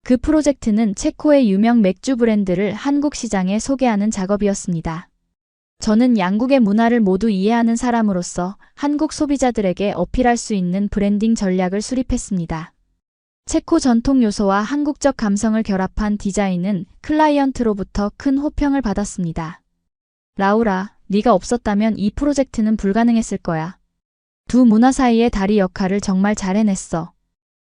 그 프로젝트는 체코의 유명 맥주 브랜드를 한국 시장에 소개하는 작업이었습니다. 저는 양국의 문화를 모두 이해하는 사람으로서 한국 소비자들에게 어필할 수 있는 브랜딩 전략을 수립했습니다. 체코 전통 요소와 한국적 감성을 결합한 디자인은 클라이언트로부터 큰 호평을 받았습니다. 라우라, 네가 없었다면 이 프로젝트는 불가능했을 거야. 두 문화 사이의 다리 역할을 정말 잘 해냈어.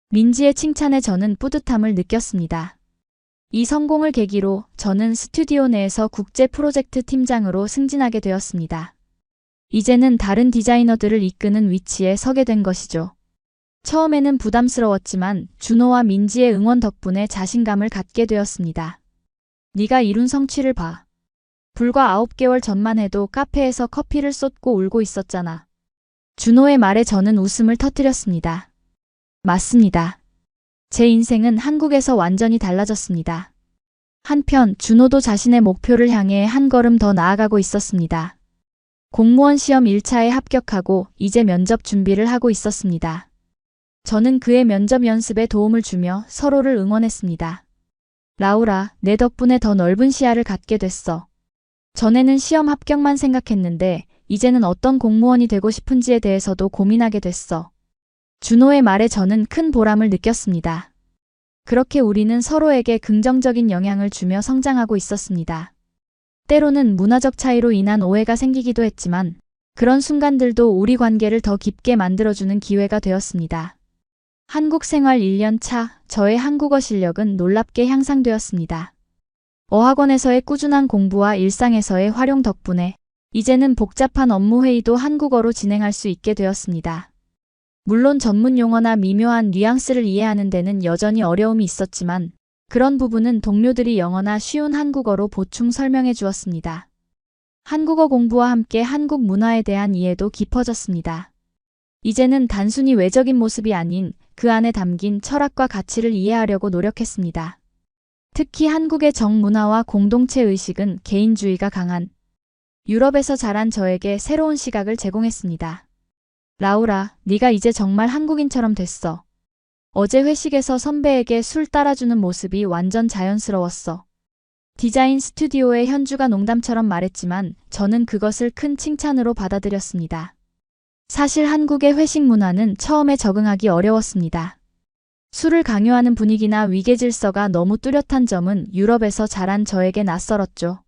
민지의 칭찬에 저는 뿌듯함을 느꼈습니다. 이 성공을 계기로 저는 스튜디오 내에서 국제 프로젝트 팀장으로 승진하게 되었습니다. 이제는 다른 디자이너들을 이끄는 위치에 서게 된 것이죠. 처음에는 부담스러웠지만 준호와 민지의 응원 덕분에 자신감을 갖게 되었습니다. 네가 이룬 성취를 봐. 불과 9개월 전만 해도 카페에서 커피를 쏟고 울고 있었잖아. 준호의 말에 저는 웃음을 터뜨렸습니다. 맞습니다. 제 인생은 한국에서 완전히 달라졌습니다. 한편 준호도 자신의 목표를 향해 한 걸음 더 나아가고 있었습니다. 공무원 시험 1차에 합격하고 이제 면접 준비를 하고 있었습니다. 저는 그의 면접 연습에 도움을 주며 서로를 응원했습니다. 라우라, 내 덕분에 더 넓은 시야를 갖게 됐어. 전에는 시험 합격만 생각했는데 이제는 어떤 공무원이 되고 싶은지에 대해서도 고민하게 됐어. 준호의 말에 저는 큰 보람을 느꼈습니다. 그렇게 우리는 서로에게 긍정적인 영향을 주며 성장하고 있었습니다. 때로는 문화적 차이로 인한 오해가 생기기도 했지만 그런 순간들도 우리 관계를 더 깊게 만들어주는 기회가 되었습니다. 한국 생활 1년 차, 저의 한국어 실력은 놀랍게 향상되었습니다. 어학원에서의 꾸준한 공부와 일상에서의 활용 덕분에 이제는 복잡한 업무 회의도 한국어로 진행할 수 있게 되었습니다. 물론 전문 용어나 미묘한 뉘앙스를 이해하는 데는 여전히 어려움이 있었지만 그런 부분은 동료들이 영어나 쉬운 한국어로 보충 설명해 주었습니다. 한국어 공부와 함께 한국 문화에 대한 이해도 깊어졌습니다. 이제는 단순히 외적인 모습이 아닌 그 안에 담긴 철학과 가치를 이해하려고 노력했습니다. 특히 한국의 정문화와 공동체 의식은 개인주의가 강한 유럽에서 자란 저에게 새로운 시각을 제공했습니다. 라우라, 네가 이제 정말 한국인처럼 됐어. 어제 회식에서 선배에게 술 따라주는 모습이 완전 자연스러웠어. 디자인 스튜디오의 현주가 농담처럼 말했지만 저는 그것을 큰 칭찬으로 받아들였습니다. 사실 한국의 회식 문화는 처음에 적응하기 어려웠습니다. 술을 강요하는 분위기나 위계 질서가 너무 뚜렷한 점은 유럽에서 자란 저에게 낯설었죠.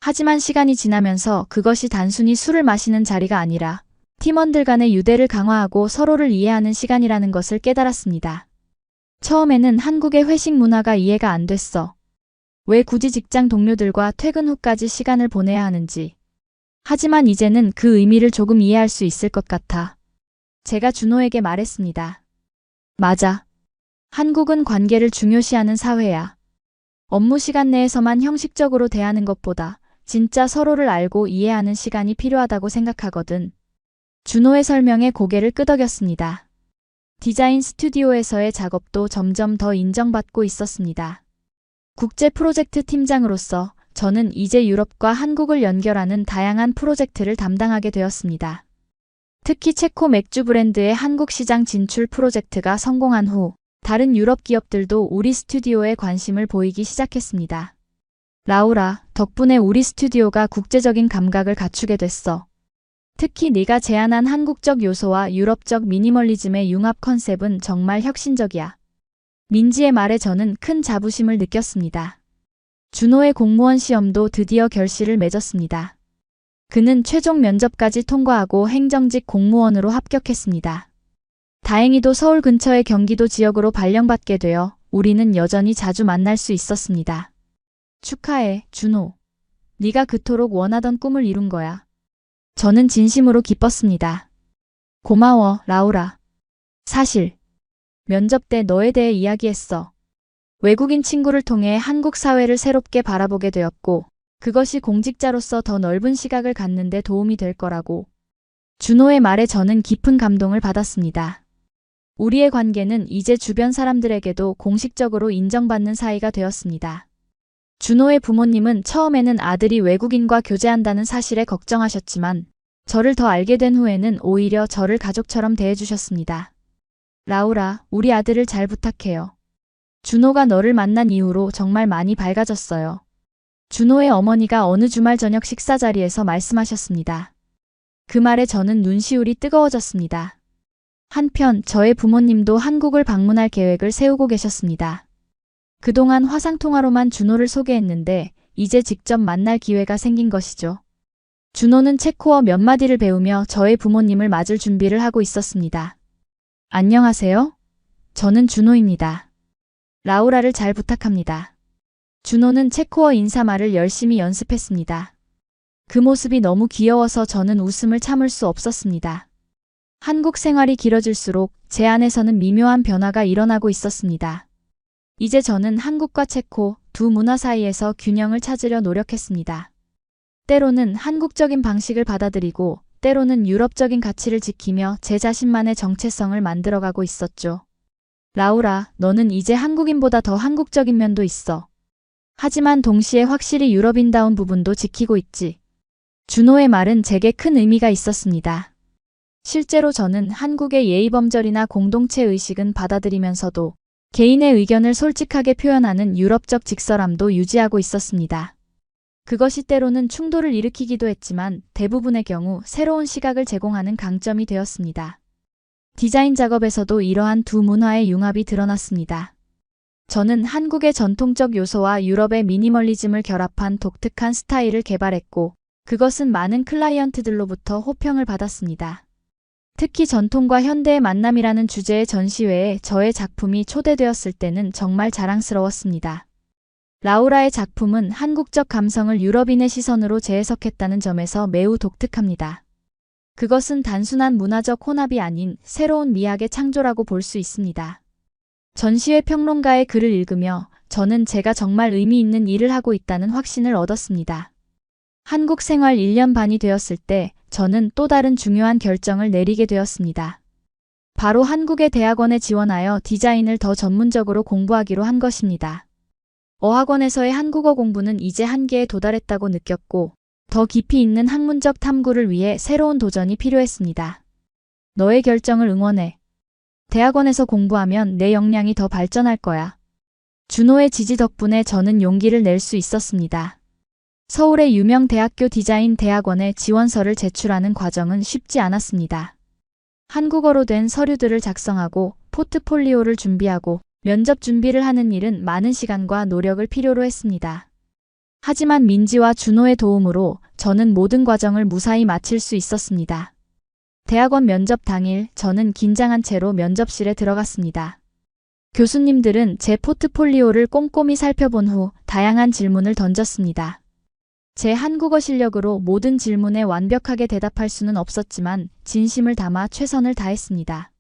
하지만 시간이 지나면서 그것이 단순히 술을 마시는 자리가 아니라 팀원들 간의 유대를 강화하고 서로를 이해하는 시간이라는 것을 깨달았습니다. 처음에는 한국의 회식 문화가 이해가 안 됐어. 왜 굳이 직장 동료들과 퇴근 후까지 시간을 보내야 하는지. 하지만 이제는 그 의미를 조금 이해할 수 있을 것 같아. 제가 준호에게 말했습니다. 맞아. 한국은 관계를 중요시하는 사회야. 업무 시간 내에서만 형식적으로 대하는 것보다 진짜 서로를 알고 이해하는 시간이 필요하다고 생각하거든. 준호의 설명에 고개를 끄덕였습니다. 디자인 스튜디오에서의 작업도 점점 더 인정받고 있었습니다. 국제 프로젝트 팀장으로서 저는 이제 유럽과 한국을 연결하는 다양한 프로젝트를 담당하게 되었습니다. 특히 체코 맥주 브랜드의 한국 시장 진출 프로젝트가 성공한 후 다른 유럽 기업들도 우리 스튜디오에 관심을 보이기 시작했습니다. 라우라, 덕분에 우리 스튜디오가 국제적인 감각을 갖추게 됐어. 특히 네가 제안한 한국적 요소와 유럽적 미니멀리즘의 융합 컨셉은 정말 혁신적이야. 민지의 말에 저는 큰 자부심을 느꼈습니다. 준호의 공무원 시험도 드디어 결실을 맺었습니다. 그는 최종 면접까지 통과하고 행정직 공무원으로 합격했습니다. 다행히도 서울 근처의 경기도 지역으로 발령받게 되어 우리는 여전히 자주 만날 수 있었습니다. 축하해, 준호. 네가 그토록 원하던 꿈을 이룬 거야. 저는 진심으로 기뻤습니다. 고마워, 라우라. 사실 면접 때 너에 대해 이야기했어. 외국인 친구를 통해 한국 사회를 새롭게 바라보게 되었고 그것이 공직자로서 더 넓은 시각을 갖는 데 도움이 될 거라고. 준호의 말에 저는 깊은 감동을 받았습니다. 우리의 관계는 이제 주변 사람들에게도 공식적으로 인정받는 사이가 되었습니다. 준호의 부모님은 처음에는 아들이 외국인과 교제한다는 사실에 걱정하셨지만 저를 더 알게 된 후에는 오히려 저를 가족처럼 대해주셨습니다. 라우라, 우리 아들을 잘 부탁해요. 준호가 너를 만난 이후로 정말 많이 밝아졌어요. 준호의 어머니가 어느 주말 저녁 식사 자리에서 말씀하셨습니다. 그 말에 저는 눈시울이 뜨거워졌습니다. 한편 저의 부모님도 한국을 방문할 계획을 세우고 계셨습니다. 그동안 화상통화로만 준호를 소개했는데 이제 직접 만날 기회가 생긴 것이죠. 준호는 체코어 몇 마디를 배우며 저의 부모님을 맞을 준비를 하고 있었습니다. 안녕하세요. 저는 준호입니다. 라우라를 잘 부탁합니다. 준호는 체코어 인사말을 열심히 연습했습니다. 그 모습이 너무 귀여워서 저는 웃음을 참을 수 없었습니다. 한국 생활이 길어질수록 제 안에서는 미묘한 변화가 일어나고 있었습니다. 이제 저는 한국과 체코 두 문화 사이에서 균형을 찾으려 노력했습니다. 때로는 한국적인 방식을 받아들이고 때로는 유럽적인 가치를 지키며 제 자신만의 정체성을 만들어가고 있었죠. 라우라, 너는 이제 한국인보다 더 한국적인 면도 있어. 하지만 동시에 확실히 유럽인다운 부분도 지키고 있지. 준호의 말은 제게 큰 의미가 있었습니다. 실제로 저는 한국의 예의범절이나 공동체 의식은 받아들이면서도 개인의 의견을 솔직하게 표현하는 유럽적 직설함도 유지하고 있었습니다. 그것이 때로는 충돌을 일으키기도 했지만 대부분의 경우 새로운 시각을 제공하는 강점이 되었습니다. 디자인 작업에서도 이러한 두 문화의 융합이 드러났습니다. 저는 한국의 전통적 요소와 유럽의 미니멀리즘을 결합한 독특한 스타일을 개발했고 그것은 많은 클라이언트들로부터 호평을 받았습니다. 특히 전통과 현대의 만남이라는 주제의 전시회에 저의 작품이 초대되었을 때는 정말 자랑스러웠습니다. 라우라의 작품은 한국적 감성을 유럽인의 시선으로 재해석했다는 점에서 매우 독특합니다. 그것은 단순한 문화적 혼합이 아닌 새로운 미학의 창조라고 볼 수 있습니다. 전시회 평론가의 글을 읽으며 저는 제가 정말 의미 있는 일을 하고 있다는 확신을 얻었습니다. 한국 생활 1년 반이 되었을 때 저는 또 다른 중요한 결정을 내리게 되었습니다. 바로 한국의 대학원에 지원하여 디자인을 더 전문적으로 공부하기로 한 것입니다. 어학원에서의 한국어 공부는 이제 한계에 도달했다고 느꼈고 더 깊이 있는 학문적 탐구를 위해 새로운 도전이 필요했습니다. 너의 결정을 응원해. 대학원에서 공부하면 내 역량이 더 발전할 거야. 준호의 지지 덕분에 저는 용기를 낼 수 있었습니다. 서울의 유명 대학교 디자인 대학원에 지원서를 제출하는 과정은 쉽지 않았습니다. 한국어로 된 서류들을 작성하고 포트폴리오를 준비하고 면접 준비를 하는 일은 많은 시간과 노력을 필요로 했습니다. 하지만 민지와 준호의 도움으로 저는 모든 과정을 무사히 마칠 수 있었습니다. 대학원 면접 당일 저는 긴장한 채로 면접실에 들어갔습니다. 교수님들은 제 포트폴리오를 꼼꼼히 살펴본 후 다양한 질문을 던졌습니다. 제 한국어 실력으로 모든 질문에 완벽하게 대답할 수는 없었지만 진심을 담아 최선을 다했습니다.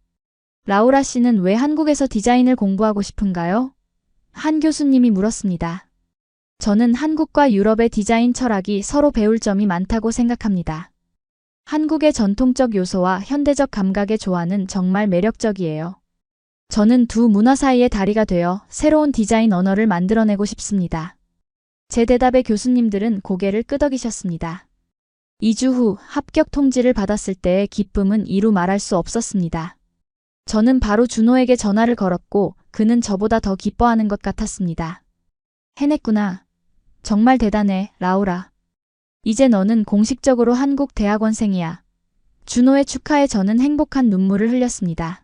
라우라 씨는 왜 한국에서 디자인을 공부하고 싶은가요? 한 교수님이 물었습니다. 저는 한국과 유럽의 디자인 철학이 서로 배울 점이 많다고 생각합니다. 한국의 전통적 요소와 현대적 감각의 조화는 정말 매력적이에요. 저는 두 문화 사이의 다리가 되어 새로운 디자인 언어를 만들어내고 싶습니다. 제 대답에 교수님들은 고개를 끄덕이셨습니다. 2주 후 합격 통지를 받았을 때의 기쁨은 이루 말할 수 없었습니다. 저는 바로 준호에게 전화를 걸었고 그는 저보다 더 기뻐하는 것 같았습니다. 해냈구나. 정말 대단해, 라우라. 이제 너는 공식적으로 한국 대학원생이야. 준호의 축하에 저는 행복한 눈물을 흘렸습니다.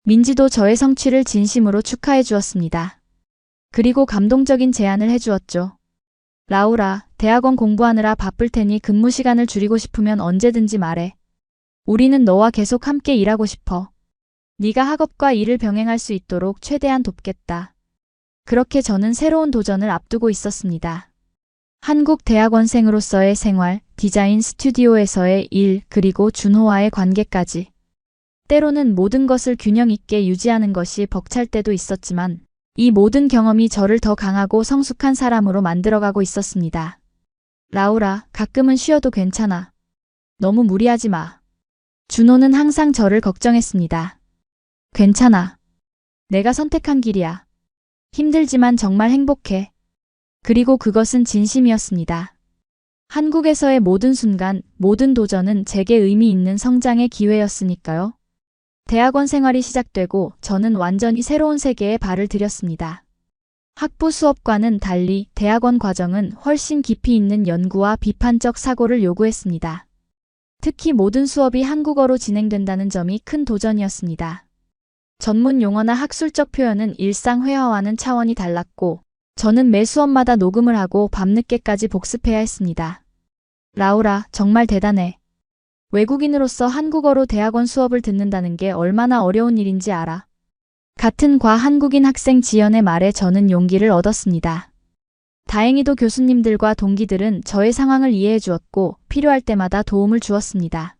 민지도 저의 성취를 진심으로 축하해 주었습니다. 그리고 감동적인 제안을 해주었죠. 라우라, 대학원 공부하느라 바쁠 테니 근무 시간을 줄이고 싶으면 언제든지 말해. 우리는 너와 계속 함께 일하고 싶어. 네가 학업과 일을 병행할 수 있도록 최대한 돕겠다. 그렇게 저는 새로운 도전을 앞두고 있었습니다. 한국 대학원생으로서의 생활, 디자인 스튜디오에서의 일, 그리고 준호와의 관계까지. 때로는 모든 것을 균형 있게 유지하는 것이 벅찰 때도 있었지만 이 모든 경험이 저를 더 강하고 성숙한 사람으로 만들어가고 있었습니다. 라우라, 가끔은 쉬어도 괜찮아. 너무 무리하지 마. 준호는 항상 저를 걱정했습니다. 괜찮아. 내가 선택한 길이야. 힘들지만 정말 행복해. 그리고 그것은 진심이었습니다. 한국에서의 모든 순간, 모든 도전은 제게 의미 있는 성장의 기회였으니까요. 대학원 생활이 시작되고 저는 완전히 새로운 세계에 발을 들였습니다. 학부 수업과는 달리 대학원 과정은 훨씬 깊이 있는 연구와 비판적 사고를 요구했습니다. 특히 모든 수업이 한국어로 진행된다는 점이 큰 도전이었습니다. 전문 용어나 학술적 표현은 일상 회화와는 차원이 달랐고 저는 매 수업마다 녹음을 하고 밤늦게까지 복습해야 했습니다. 라우라, 정말 대단해. 외국인으로서 한국어로 대학원 수업을 듣는다는 게 얼마나 어려운 일인지 알아. 같은 과 한국인 학생 지연의 말에 저는 용기를 얻었습니다. 다행히도 교수님들과 동기들은 저의 상황을 이해해 주었고 필요할 때마다 도움을 주었습니다.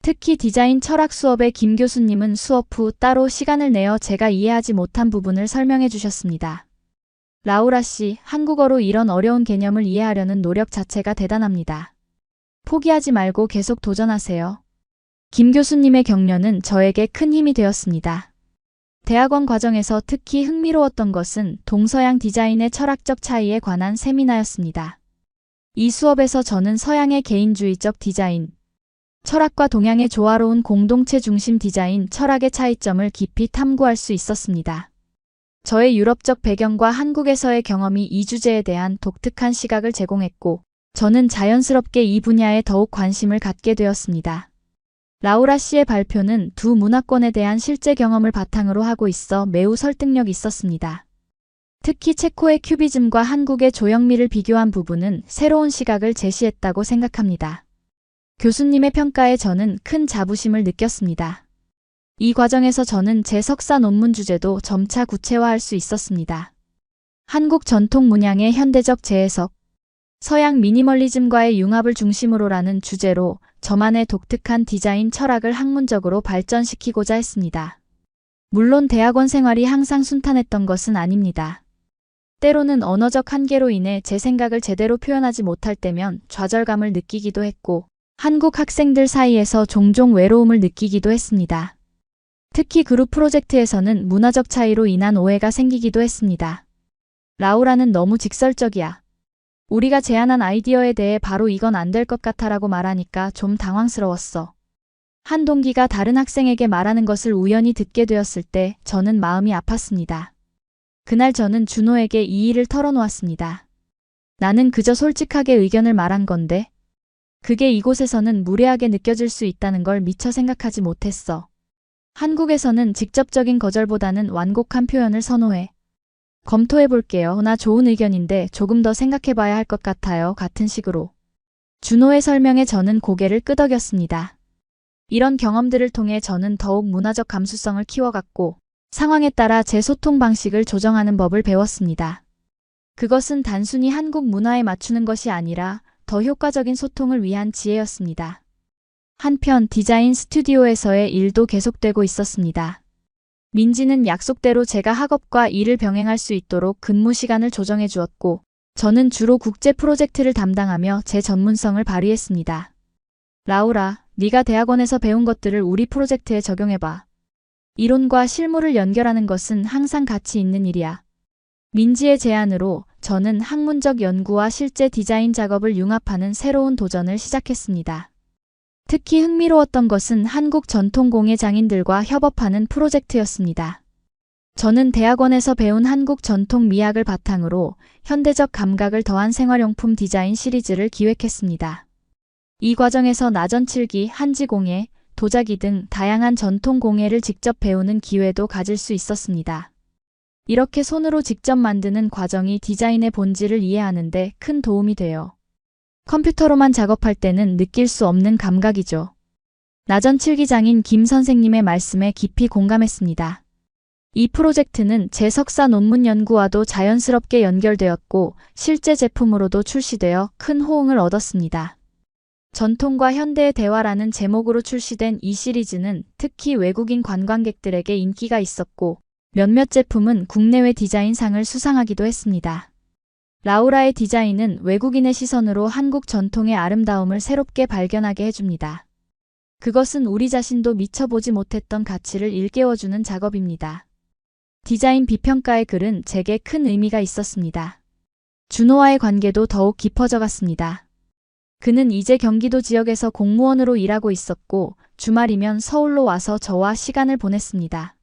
특히 디자인 철학 수업의 김 교수님은 수업 후 따로 시간을 내어 제가 이해하지 못한 부분을 설명해 주셨습니다. 라우라 씨, 한국어로 이런 어려운 개념을 이해하려는 노력 자체가 대단합니다. 포기하지 말고 계속 도전하세요. 김 교수님의 격려는 저에게 큰 힘이 되었습니다. 대학원 과정에서 특히 흥미로웠던 것은 동서양 디자인의 철학적 차이에 관한 세미나였습니다. 이 수업에서 저는 서양의 개인주의적 디자인, 철학과 동양의 조화로운 공동체 중심 디자인 철학의 차이점을 깊이 탐구할 수 있었습니다. 저의 유럽적 배경과 한국에서의 경험이 이 주제에 대한 독특한 시각을 제공했고 저는 자연스럽게 이 분야에 더욱 관심을 갖게 되었습니다. 라우라 씨의 발표는 두 문화권에 대한 실제 경험을 바탕으로 하고 있어 매우 설득력 있었습니다. 특히 체코의 큐비즘과 한국의 조형미를 비교한 부분은 새로운 시각을 제시했다고 생각합니다. 교수님의 평가에 저는 큰 자부심을 느꼈습니다. 이 과정에서 저는 제 석사 논문 주제도 점차 구체화할 수 있었습니다. 한국 전통 문양의 현대적 재해석, 서양 미니멀리즘과의 융합을 중심으로라는 주제로 저만의 독특한 디자인 철학을 학문적으로 발전시키고자 했습니다. 물론 대학원 생활이 항상 순탄했던 것은 아닙니다. 때로는 언어적 한계로 인해 제 생각을 제대로 표현하지 못할 때면 좌절감을 느끼기도 했고 한국 학생들 사이에서 종종 외로움을 느끼기도 했습니다. 특히 그룹 프로젝트에서는 문화적 차이로 인한 오해가 생기기도 했습니다. 라우라는 너무 직설적이야. 우리가 제안한 아이디어에 대해 바로 이건 안 될 것 같아라고 말하니까 좀 당황스러웠어. 한 동기가 다른 학생에게 말하는 것을 우연히 듣게 되었을 때 저는 마음이 아팠습니다. 그날 저는 준호에게 이 일을 털어놓았습니다. 나는 그저 솔직하게 의견을 말한 건데 그게 이곳에서는 무례하게 느껴질 수 있다는 걸 미처 생각하지 못했어. 한국에서는 직접적인 거절보다는 완곡한 표현을 선호해. 검토해볼게요. 나 좋은 의견인데 조금 더 생각해봐야 할 것 같아요. 같은 식으로. 준호의 설명에 저는 고개를 끄덕였습니다. 이런 경험들을 통해 저는 더욱 문화적 감수성을 키워갔고 상황에 따라 제 소통 방식을 조정하는 법을 배웠습니다. 그것은 단순히 한국 문화에 맞추는 것이 아니라 더 효과적인 소통을 위한 지혜였습니다. 한편 디자인 스튜디오에서의 일도 계속되고 있었습니다. 민지는 약속대로 제가 학업과 일을 병행할 수 있도록 근무 시간을 조정해 주었고 저는 주로 국제 프로젝트를 담당하며 제 전문성을 발휘했습니다. 라우라, 네가 대학원에서 배운 것들을 우리 프로젝트에 적용해봐. 이론과 실무를 연결하는 것은 항상 가치 있는 일이야. 민지의 제안으로 저는 학문적 연구와 실제 디자인 작업을 융합하는 새로운 도전을 시작했습니다. 특히 흥미로웠던 것은 한국 전통공예 장인들과 협업하는 프로젝트였습니다. 저는 대학원에서 배운 한국 전통 미학을 바탕으로 현대적 감각을 더한 생활용품 디자인 시리즈를 기획했습니다. 이 과정에서 나전칠기, 한지공예, 도자기 등 다양한 전통 공예를 직접 배우는 기회도 가질 수 있었습니다. 이렇게 손으로 직접 만드는 과정이 디자인의 본질을 이해하는 데 큰 도움이 돼요. 컴퓨터로만 작업할 때는 느낄 수 없는 감각이죠. 나전칠기 장인 김 선생님의 말씀에 깊이 공감했습니다. 이 프로젝트는 제 석사 논문 연구와도 자연스럽게 연결되었고 실제 제품으로도 출시되어 큰 호응을 얻었습니다. 전통과 현대의 대화라는 제목으로 출시된 이 시리즈는 특히 외국인 관광객들에게 인기가 있었고 몇몇 제품은 국내외 디자인상을 수상하기도 했습니다. 라우라의 디자인은 외국인의 시선으로 한국 전통의 아름다움을 새롭게 발견하게 해줍니다. 그것은 우리 자신도 미처 보지 못했던 가치를 일깨워주는 작업입니다. 디자인 비평가의 글은 제게 큰 의미가 있었습니다. 준호와의 관계도 더욱 깊어져 갔습니다. 그는 이제 경기도 지역에서 공무원으로 일하고 있었고 주말이면 서울로 와서 저와 시간을 보냈습니다.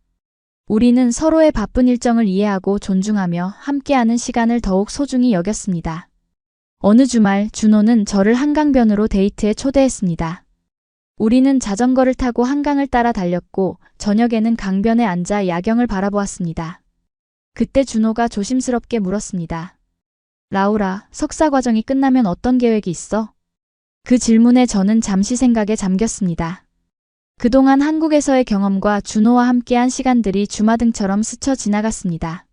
우리는 서로의 바쁜 일정을 이해하고 존중하며 함께하는 시간을 더욱 소중히 여겼습니다. 어느 주말 준호는 저를 한강변으로 데이트에 초대했습니다. 우리는 자전거를 타고 한강을 따라 달렸고 저녁에는 강변에 앉아 야경을 바라보았습니다. 그때 준호가 조심스럽게 물었습니다. 라우라, 석사 과정이 끝나면 어떤 계획이 있어? 그 질문에 저는 잠시 생각에 잠겼습니다. 그동안 한국에서의 경험과 준호와 함께한 시간들이 주마등처럼 스쳐 지나갔습니다.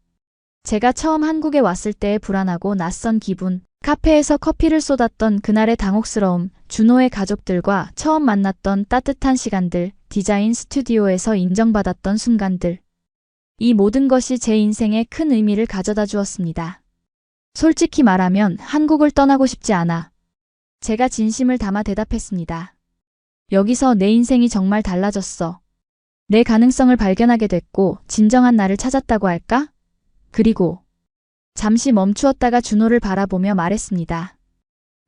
제가 처음 한국에 왔을 때의 불안하고 낯선 기분, 카페에서 커피를 쏟았던 그날의 당혹스러움, 준호의 가족들과 처음 만났던 따뜻한 시간들, 디자인 스튜디오에서 인정받았던 순간들. 이 모든 것이 제 인생에 큰 의미를 가져다 주었습니다. 솔직히 말하면 한국을 떠나고 싶지 않아. 제가 진심을 담아 대답했습니다. 여기서 내 인생이 정말 달라졌어. 내 가능성을 발견하게 됐고 진정한 나를 찾았다고 할까? 그리고 잠시 멈추었다가 준호를 바라보며 말했습니다.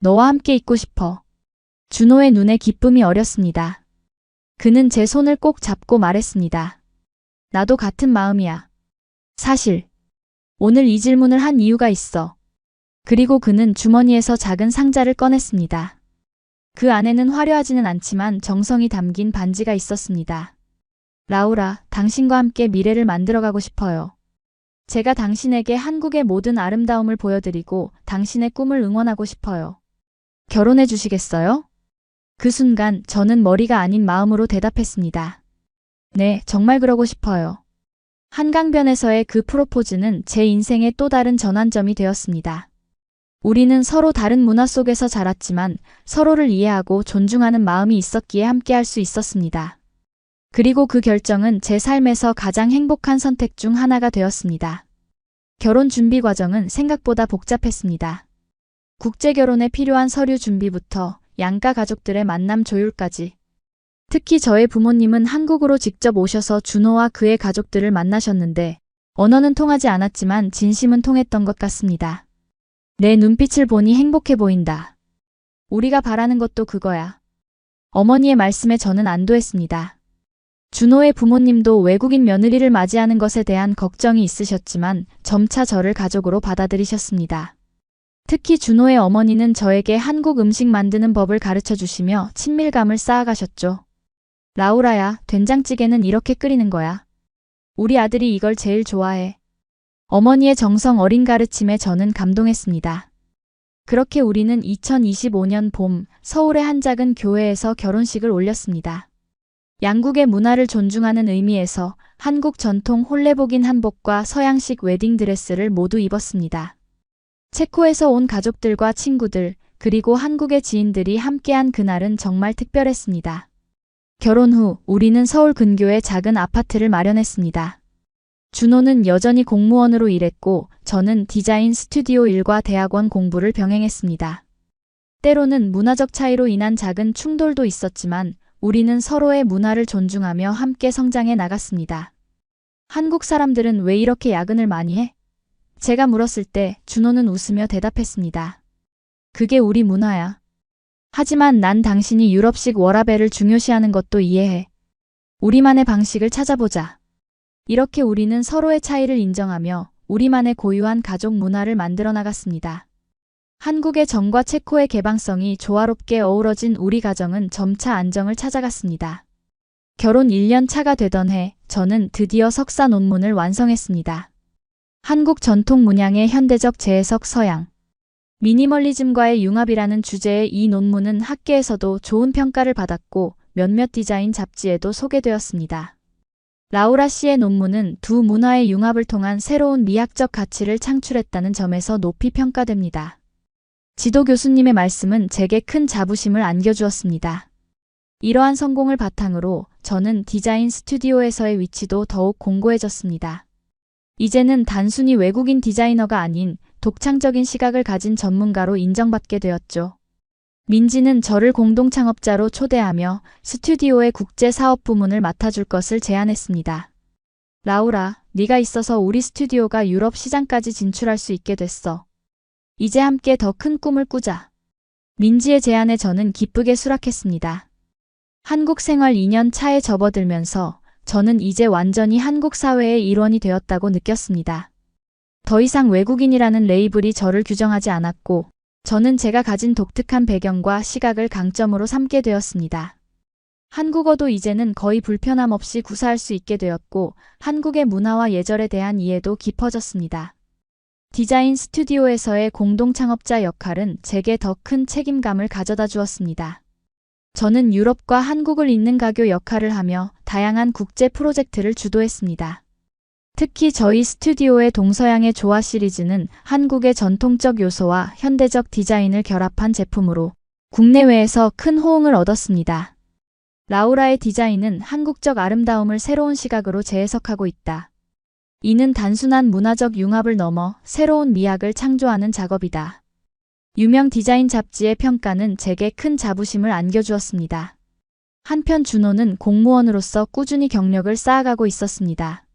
너와 함께 있고 싶어. 준호의 눈에 기쁨이 어렸습니다. 그는 제 손을 꼭 잡고 말했습니다. 나도 같은 마음이야. 사실 오늘 이 질문을 한 이유가 있어. 그리고 그는 주머니에서 작은 상자를 꺼냈습니다. 그 안에는 화려하지는 않지만 정성이 담긴 반지가 있었습니다. 라우라, 당신과 함께 미래를 만들어가고 싶어요. 제가 당신에게 한국의 모든 아름다움을 보여드리고 당신의 꿈을 응원하고 싶어요. 결혼해 주시겠어요? 그 순간 저는 머리가 아닌 마음으로 대답했습니다. 네, 정말 그러고 싶어요. 한강변에서의 그 프로포즈는 제 인생의 또 다른 전환점이 되었습니다. 우리는 서로 다른 문화 속에서 자랐지만 서로를 이해하고 존중하는 마음이 있었기에 함께할 수 있었습니다. 그리고 그 결정은 제 삶에서 가장 행복한 선택 중 하나가 되었습니다. 결혼 준비 과정은 생각보다 복잡했습니다. 국제 결혼에 필요한 서류 준비부터 양가 가족들의 만남 조율까지. 특히 저의 부모님은 한국으로 직접 오셔서 준호와 그의 가족들을 만나셨는데 언어는 통하지 않았지만 진심은 통했던 것 같습니다. 내 눈빛을 보니 행복해 보인다. 우리가 바라는 것도 그거야. 어머니의 말씀에 저는 안도했습니다. 준호의 부모님도 외국인 며느리를 맞이하는 것에 대한 걱정이 있으셨지만 점차 저를 가족으로 받아들이셨습니다. 특히 준호의 어머니는 저에게 한국 음식 만드는 법을 가르쳐 주시며 친밀감을 쌓아가셨죠. 라우라야, 된장찌개는 이렇게 끓이는 거야. 우리 아들이 이걸 제일 좋아해. 어머니의 정성 어린 가르침에 저는 감동했습니다. 그렇게 우리는 2025년 봄 서울의 한 작은 교회에서 결혼식을 올렸습니다. 양국의 문화를 존중하는 의미에서 한국 전통 홀레복인 한복과 서양식 웨딩드레스를 모두 입었습니다. 체코에서 온 가족들과 친구들, 그리고 한국의 지인들이 함께한 그날은 정말 특별했습니다. 결혼 후 우리는 서울 근교에 작은 아파트를 마련했습니다. 준호는 여전히 공무원으로 일했고 저는 디자인 스튜디오 일과 대학원 공부를 병행했습니다. 때로는 문화적 차이로 인한 작은 충돌도 있었지만 우리는 서로의 문화를 존중하며 함께 성장해 나갔습니다. 한국 사람들은 왜 이렇게 야근을 많이 해? 제가 물었을 때 준호는 웃으며 대답했습니다. 그게 우리 문화야. 하지만 난 당신이 유럽식 워라밸을 중요시하는 것도 이해해. 우리만의 방식을 찾아보자. 이렇게 우리는 서로의 차이를 인정하며 우리만의 고유한 가족 문화를 만들어 나갔습니다. 한국의 정과 체코의 개방성이 조화롭게 어우러진 우리 가정은 점차 안정을 찾아갔습니다. 결혼 1년 차가 되던 해, 저는 드디어 석사 논문을 완성했습니다. 한국 전통 문양의 현대적 재해석 서양. 미니멀리즘과의 융합이라는 주제의 이 논문은 학계에서도 좋은 평가를 받았고 몇몇 디자인 잡지에도 소개되었습니다. 라우라 씨의 논문은 두 문화의 융합을 통한 새로운 미학적 가치를 창출했다는 점에서 높이 평가됩니다. 지도 교수님의 말씀은 제게 큰 자부심을 안겨주었습니다. 이러한 성공을 바탕으로 저는 디자인 스튜디오에서의 위치도 더욱 공고해졌습니다. 이제는 단순히 외국인 디자이너가 아닌 독창적인 시각을 가진 전문가로 인정받게 되었죠. 민지는 저를 공동 창업자로 초대하며 스튜디오의 국제 사업 부문을 맡아줄 것을 제안했습니다. 라우라, 네가 있어서 우리 스튜디오가 유럽 시장까지 진출할 수 있게 됐어. 이제 함께 더 큰 꿈을 꾸자. 민지의 제안에 저는 기쁘게 수락했습니다. 한국 생활 2년 차에 접어들면서 저는 이제 완전히 한국 사회의 일원이 되었다고 느꼈습니다. 더 이상 외국인이라는 레이블이 저를 규정하지 않았고 저는 제가 가진 독특한 배경과 시각을 강점으로 삼게 되었습니다. 한국어도 이제는 거의 불편함 없이 구사할 수 있게 되었고 한국의 문화와 예절에 대한 이해도 깊어졌습니다. 디자인 스튜디오에서의 공동 창업자 역할은 제게 더 큰 책임감을 가져다 주었습니다. 저는 유럽과 한국을 잇는 가교 역할을 하며 다양한 국제 프로젝트를 주도했습니다. 특히 저희 스튜디오의 동서양의 조화 시리즈는 한국의 전통적 요소와 현대적 디자인을 결합한 제품으로 국내외에서 큰 호응을 얻었습니다. 라우라의 디자인은 한국적 아름다움을 새로운 시각으로 재해석하고 있다. 이는 단순한 문화적 융합을 넘어 새로운 미학을 창조하는 작업이다. 유명 디자인 잡지의 평가는 제게 큰 자부심을 안겨주었습니다. 한편 준호는 공무원으로서 꾸준히 경력을 쌓아가고 있었습니다.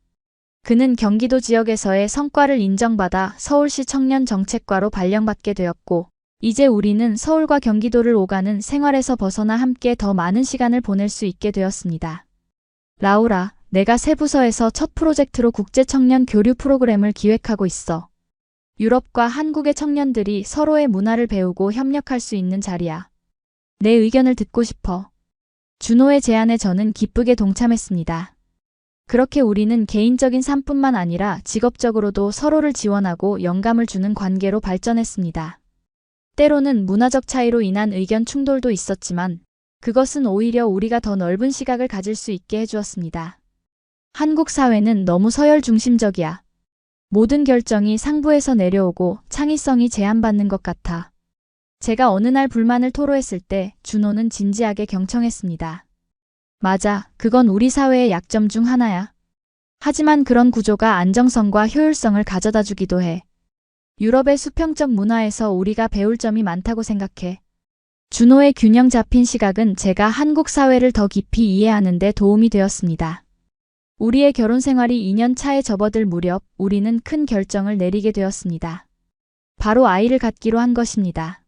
그는 경기도 지역에서의 성과를 인정받아 서울시 청년정책과로 발령받게 되었고 이제 우리는 서울과 경기도를 오가는 생활에서 벗어나 함께 더 많은 시간을 보낼 수 있게 되었습니다. 라우라, 내가 새 부서에서 첫 프로젝트로 국제 청년 교류 프로그램을 기획하고 있어. 유럽과 한국의 청년들이 서로의 문화를 배우고 협력할 수 있는 자리야. 내 의견을 듣고 싶어. 준호의 제안에 저는 기쁘게 동참했습니다. 그렇게 우리는 개인적인 삶뿐만 아니라 직업적으로도 서로를 지원하고 영감을 주는 관계로 발전했습니다. 때로는 문화적 차이로 인한 의견 충돌도 있었지만 그것은 오히려 우리가 더 넓은 시각을 가질 수 있게 해주었습니다. 한국 사회는 너무 서열 중심적이야. 모든 결정이 상부에서 내려오고 창의성이 제한받는 것 같아. 제가 어느 날 불만을 토로했을 때 준호는 진지하게 경청했습니다. 맞아, 그건 우리 사회의 약점 중 하나야. 하지만 그런 구조가 안정성과 효율성을 가져다 주기도 해. 유럽의 수평적 문화에서 우리가 배울 점이 많다고 생각해. 준호의 균형 잡힌 시각은 제가 한국 사회를 더 깊이 이해하는 데 도움이 되었습니다. 우리의 결혼 생활이 2년 차에 접어들 무렵 우리는 큰 결정을 내리게 되었습니다. 바로 아이를 갖기로 한 것입니다.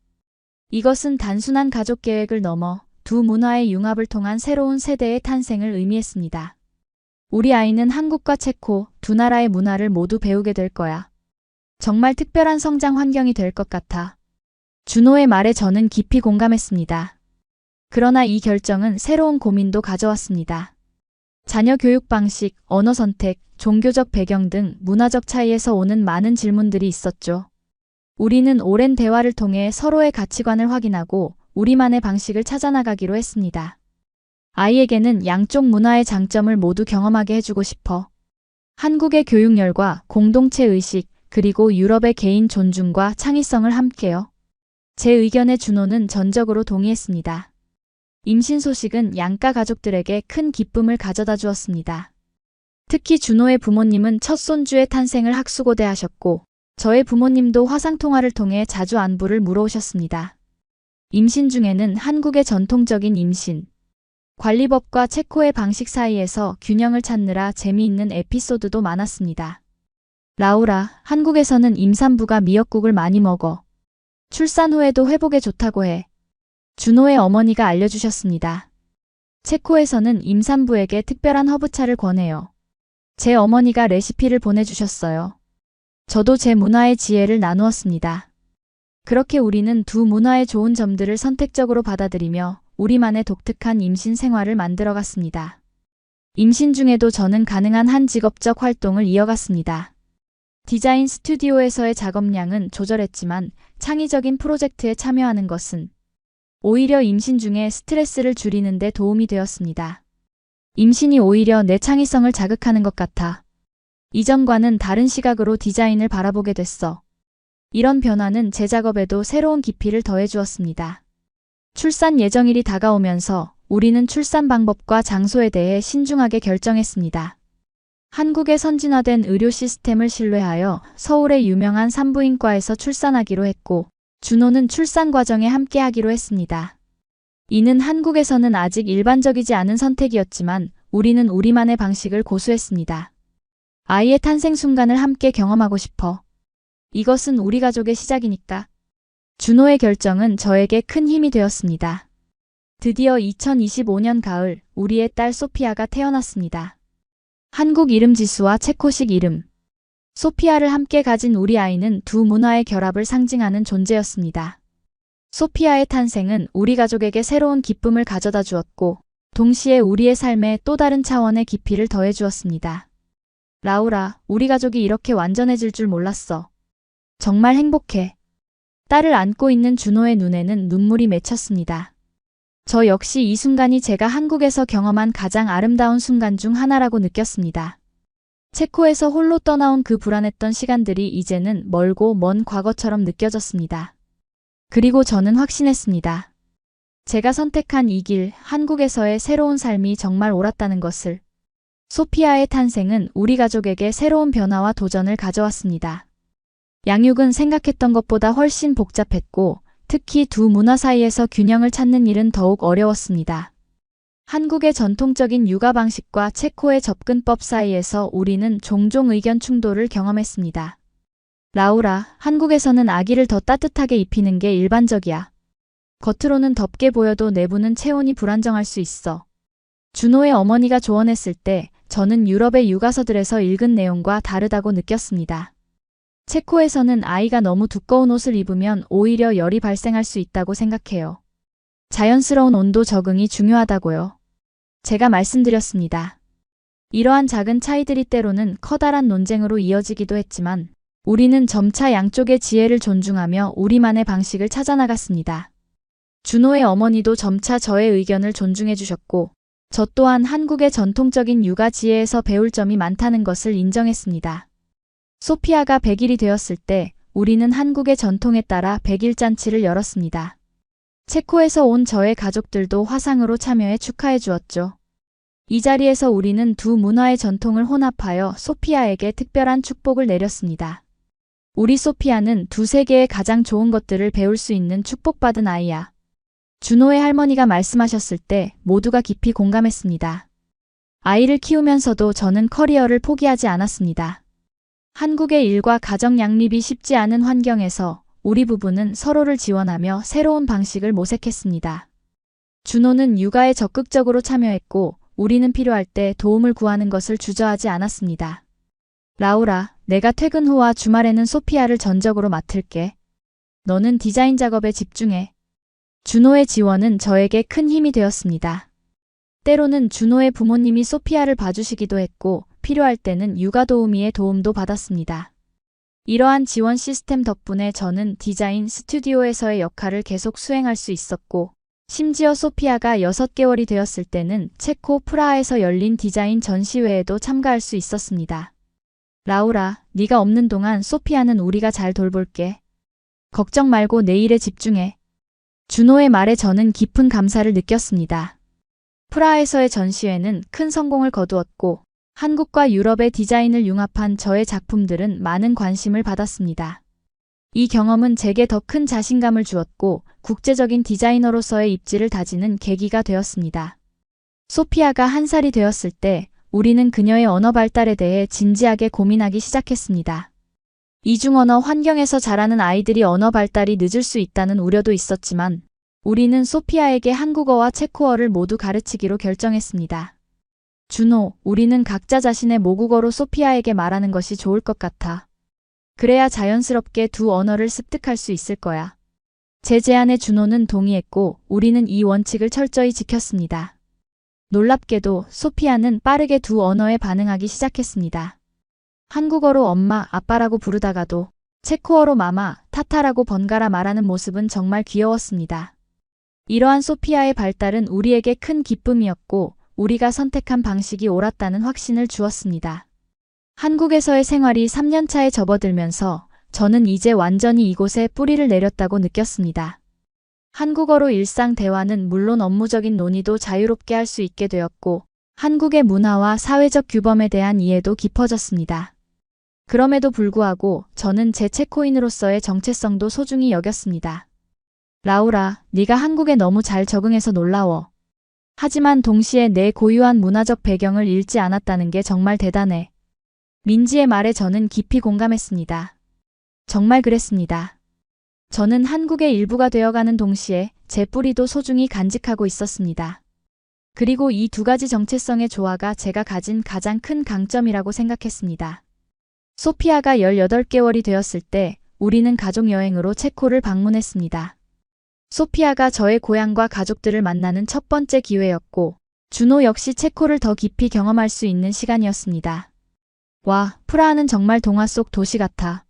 이것은 단순한 가족 계획을 넘어 두 문화의 융합을 통한 새로운 세대의 탄생을 의미했습니다. 우리 아이는 한국과 체코 두 나라의 문화를 모두 배우게 될 거야. 정말 특별한 성장 환경이 될 것 같아. 준호의 말에 저는 깊이 공감했습니다. 그러나 이 결정은 새로운 고민도 가져왔습니다. 자녀 교육 방식, 언어 선택, 종교적 배경 등 문화적 차이에서 오는 많은 질문들이 있었죠. 우리는 오랜 대화를 통해 서로의 가치관을 확인하고 우리만의 방식을 찾아나가기로 했습니다. 아이에게는 양쪽 문화의 장점을 모두 경험하게 해주고 싶어. 한국의 교육열과 공동체 의식, 그리고 유럽의 개인 존중과 창의성을 함께요. 제 의견에 준호는 전적으로 동의했습니다. 임신 소식은 양가 가족들에게 큰 기쁨을 가져다 주었습니다. 특히 준호의 부모님은 첫 손주의 탄생을 학수고대하셨고, 저의 부모님도 화상통화를 통해 자주 안부를 물어오셨습니다. 임신 중에는 한국의 전통적인 임신 관리법과 체코의 방식 사이에서 균형을 찾느라 재미있는 에피소드도 많았습니다. 라우라, 한국에서는 임산부가 미역국을 많이 먹어. 출산 후에도 회복에 좋다고 해. 준호의 어머니가 알려주셨습니다. 체코에서는 임산부에게 특별한 허브차를 권해요. 제 어머니가 레시피를 보내주셨어요. 저도 제 문화의 지혜를 나누었습니다. 그렇게 우리는 두 문화의 좋은 점들을 선택적으로 받아들이며 우리만의 독특한 임신 생활을 만들어갔습니다. 임신 중에도 저는 가능한 한 직업적 활동을 이어갔습니다. 디자인 스튜디오에서의 작업량은 조절했지만 창의적인 프로젝트에 참여하는 것은 오히려 임신 중에 스트레스를 줄이는 데 도움이 되었습니다. 임신이 오히려 내 창의성을 자극하는 것 같아. 이전과는 다른 시각으로 디자인을 바라보게 됐어. 이런 변화는 제 작업에도 새로운 깊이를 더해주었습니다. 출산 예정일이 다가오면서 우리는 출산 방법과 장소에 대해 신중하게 결정했습니다. 한국의 선진화된 의료 시스템을 신뢰하여 서울의 유명한 산부인과에서 출산하기로 했고, 준호는 출산 과정에 함께하기로 했습니다. 이는 한국에서는 아직 일반적이지 않은 선택이었지만 우리는 우리만의 방식을 고수했습니다. 아이의 탄생 순간을 함께 경험하고 싶어. 이것은 우리 가족의 시작이니까. 준호의 결정은 저에게 큰 힘이 되었습니다. 드디어 2025년 가을, 우리의 딸 소피아가 태어났습니다. 한국 이름 지수와 체코식 이름. 소피아를 함께 가진 우리 아이는 두 문화의 결합을 상징하는 존재였습니다. 소피아의 탄생은 우리 가족에게 새로운 기쁨을 가져다 주었고, 동시에 우리의 삶에 또 다른 차원의 깊이를 더해 주었습니다. 라우라, 우리 가족이 이렇게 완전해질 줄 몰랐어. 정말 행복해. 딸을 안고 있는 준호의 눈에는 눈물이 맺혔습니다. 저 역시 이 순간이 제가 한국에서 경험한 가장 아름다운 순간 중 하나라고 느꼈습니다. 체코에서 홀로 떠나온 그 불안했던 시간들이 이제는 멀고 먼 과거처럼 느껴졌습니다. 그리고 저는 확신했습니다. 제가 선택한 이 길, 한국에서의 새로운 삶이 정말 옳았다는 것을. 소피아의 탄생은 우리 가족에게 새로운 변화와 도전을 가져왔습니다. 양육은 생각했던 것보다 훨씬 복잡했고, 특히 두 문화 사이에서 균형을 찾는 일은 더욱 어려웠습니다. 한국의 전통적인 육아 방식과 체코의 접근법 사이에서 우리는 종종 의견 충돌을 경험했습니다. 라우라, 한국에서는 아기를 더 따뜻하게 입히는 게 일반적이야. 겉으로는 덥게 보여도 내부는 체온이 불안정할 수 있어. 준호의 어머니가 조언했을 때 저는 유럽의 육아서들에서 읽은 내용과 다르다고 느꼈습니다. 체코에서는 아이가 너무 두꺼운 옷을 입으면 오히려 열이 발생할 수 있다고 생각해요. 자연스러운 온도 적응이 중요하다고요. 제가 말씀드렸습니다. 이러한 작은 차이들이 때로는 커다란 논쟁으로 이어지기도 했지만 우리는 점차 양쪽의 지혜를 존중하며 우리만의 방식을 찾아나갔습니다. 준호의 어머니도 점차 저의 의견을 존중해 주셨고 저 또한 한국의 전통적인 육아 지혜에서 배울 점이 많다는 것을 인정했습니다. 소피아가 100일이 되었을 때 우리는 한국의 전통에 따라 100일 잔치를 열었습니다. 체코에서 온 저의 가족들도 화상으로 참여해 축하해 주었죠. 이 자리에서 우리는 두 문화의 전통을 혼합하여 소피아에게 특별한 축복을 내렸습니다. 우리 소피아는 두 세계의 가장 좋은 것들을 배울 수 있는 축복받은 아이야. 준호의 할머니가 말씀하셨을 때 모두가 깊이 공감했습니다. 아이를 키우면서도 저는 커리어를 포기하지 않았습니다. 한국의 일과 가정 양립이 쉽지 않은 환경에서 우리 부부는 서로를 지원하며 새로운 방식을 모색했습니다. 준호는 육아에 적극적으로 참여했고 우리는 필요할 때 도움을 구하는 것을 주저하지 않았습니다. 라우라, 내가 퇴근 후와 주말에는 소피아를 전적으로 맡을게. 너는 디자인 작업에 집중해. 준호의 지원은 저에게 큰 힘이 되었습니다. 때로는 준호의 부모님이 소피아를 봐주시기도 했고 필요할 때는 육아 도우미의 도움도 받았습니다. 이러한 지원 시스템 덕분에 저는 디자인 스튜디오에서의 역할을 계속 수행할 수 있었고 심지어 소피아가 6개월이 되었을 때는 체코 프라하에서 열린 디자인 전시회에도 참가할 수 있었습니다. 라우라, 네가 없는 동안 소피아는 우리가 잘 돌볼게. 걱정 말고 내 일에 집중해. 준호의 말에 저는 깊은 감사를 느꼈습니다. 프라하에서의 전시회는 큰 성공을 거두었고 한국과 유럽의 디자인을 융합한 저의 작품들은 많은 관심을 받았습니다. 이 경험은 제게 더 큰 자신감을 주었고 국제적인 디자이너로서의 입지를 다지는 계기가 되었습니다. 소피아가 1살이 되었을 때 우리는 그녀의 언어 발달에 대해 진지하게 고민하기 시작했습니다. 이중언어 환경에서 자라는 아이들이 언어 발달이 늦을 수 있다는 우려도 있었지만 우리는 소피아에게 한국어와 체코어를 모두 가르치기로 결정했습니다. 준호, 우리는 각자 자신의 모국어로 소피아에게 말하는 것이 좋을 것 같아. 그래야 자연스럽게 두 언어를 습득할 수 있을 거야. 제 제안에 준호는 동의했고 우리는 이 원칙을 철저히 지켰습니다. 놀랍게도 소피아는 빠르게 두 언어에 반응하기 시작했습니다. 한국어로 엄마, 아빠라고 부르다가도 체코어로 마마, 타타라고 번갈아 말하는 모습은 정말 귀여웠습니다. 이러한 소피아의 발달은 우리에게 큰 기쁨이었고 우리가 선택한 방식이 옳았다는 확신을 주었습니다. 한국에서의 생활이 3년차에 접어들면서 저는 이제 완전히 이곳에 뿌리를 내렸다고 느꼈습니다. 한국어로 일상 대화는 물론 업무적인 논의도 자유롭게 할 수 있게 되었고 한국의 문화와 사회적 규범에 대한 이해도 깊어졌습니다. 그럼에도 불구하고 저는 제 체코인으로서의 정체성도 소중히 여겼습니다. 라우라, 네가 한국에 너무 잘 적응해서 놀라워. 하지만 동시에 내 고유한 문화적 배경을 잃지 않았다는 게 정말 대단해. 민지의 말에 저는 깊이 공감했습니다. 정말 그랬습니다. 저는 한국의 일부가 되어가는 동시에 제 뿌리도 소중히 간직하고 있었습니다. 그리고 이 두 가지 정체성의 조화가 제가 가진 가장 큰 강점이라고 생각했습니다. 소피아가 18개월이 되었을 때 우리는 가족여행으로 체코를 방문했습니다. 소피아가 저의 고향과 가족들을 만나는 첫 번째 기회였고 준호 역시 체코를 더 깊이 경험할 수 있는 시간이었습니다. 와, 프라하는 정말 동화 속 도시 같아.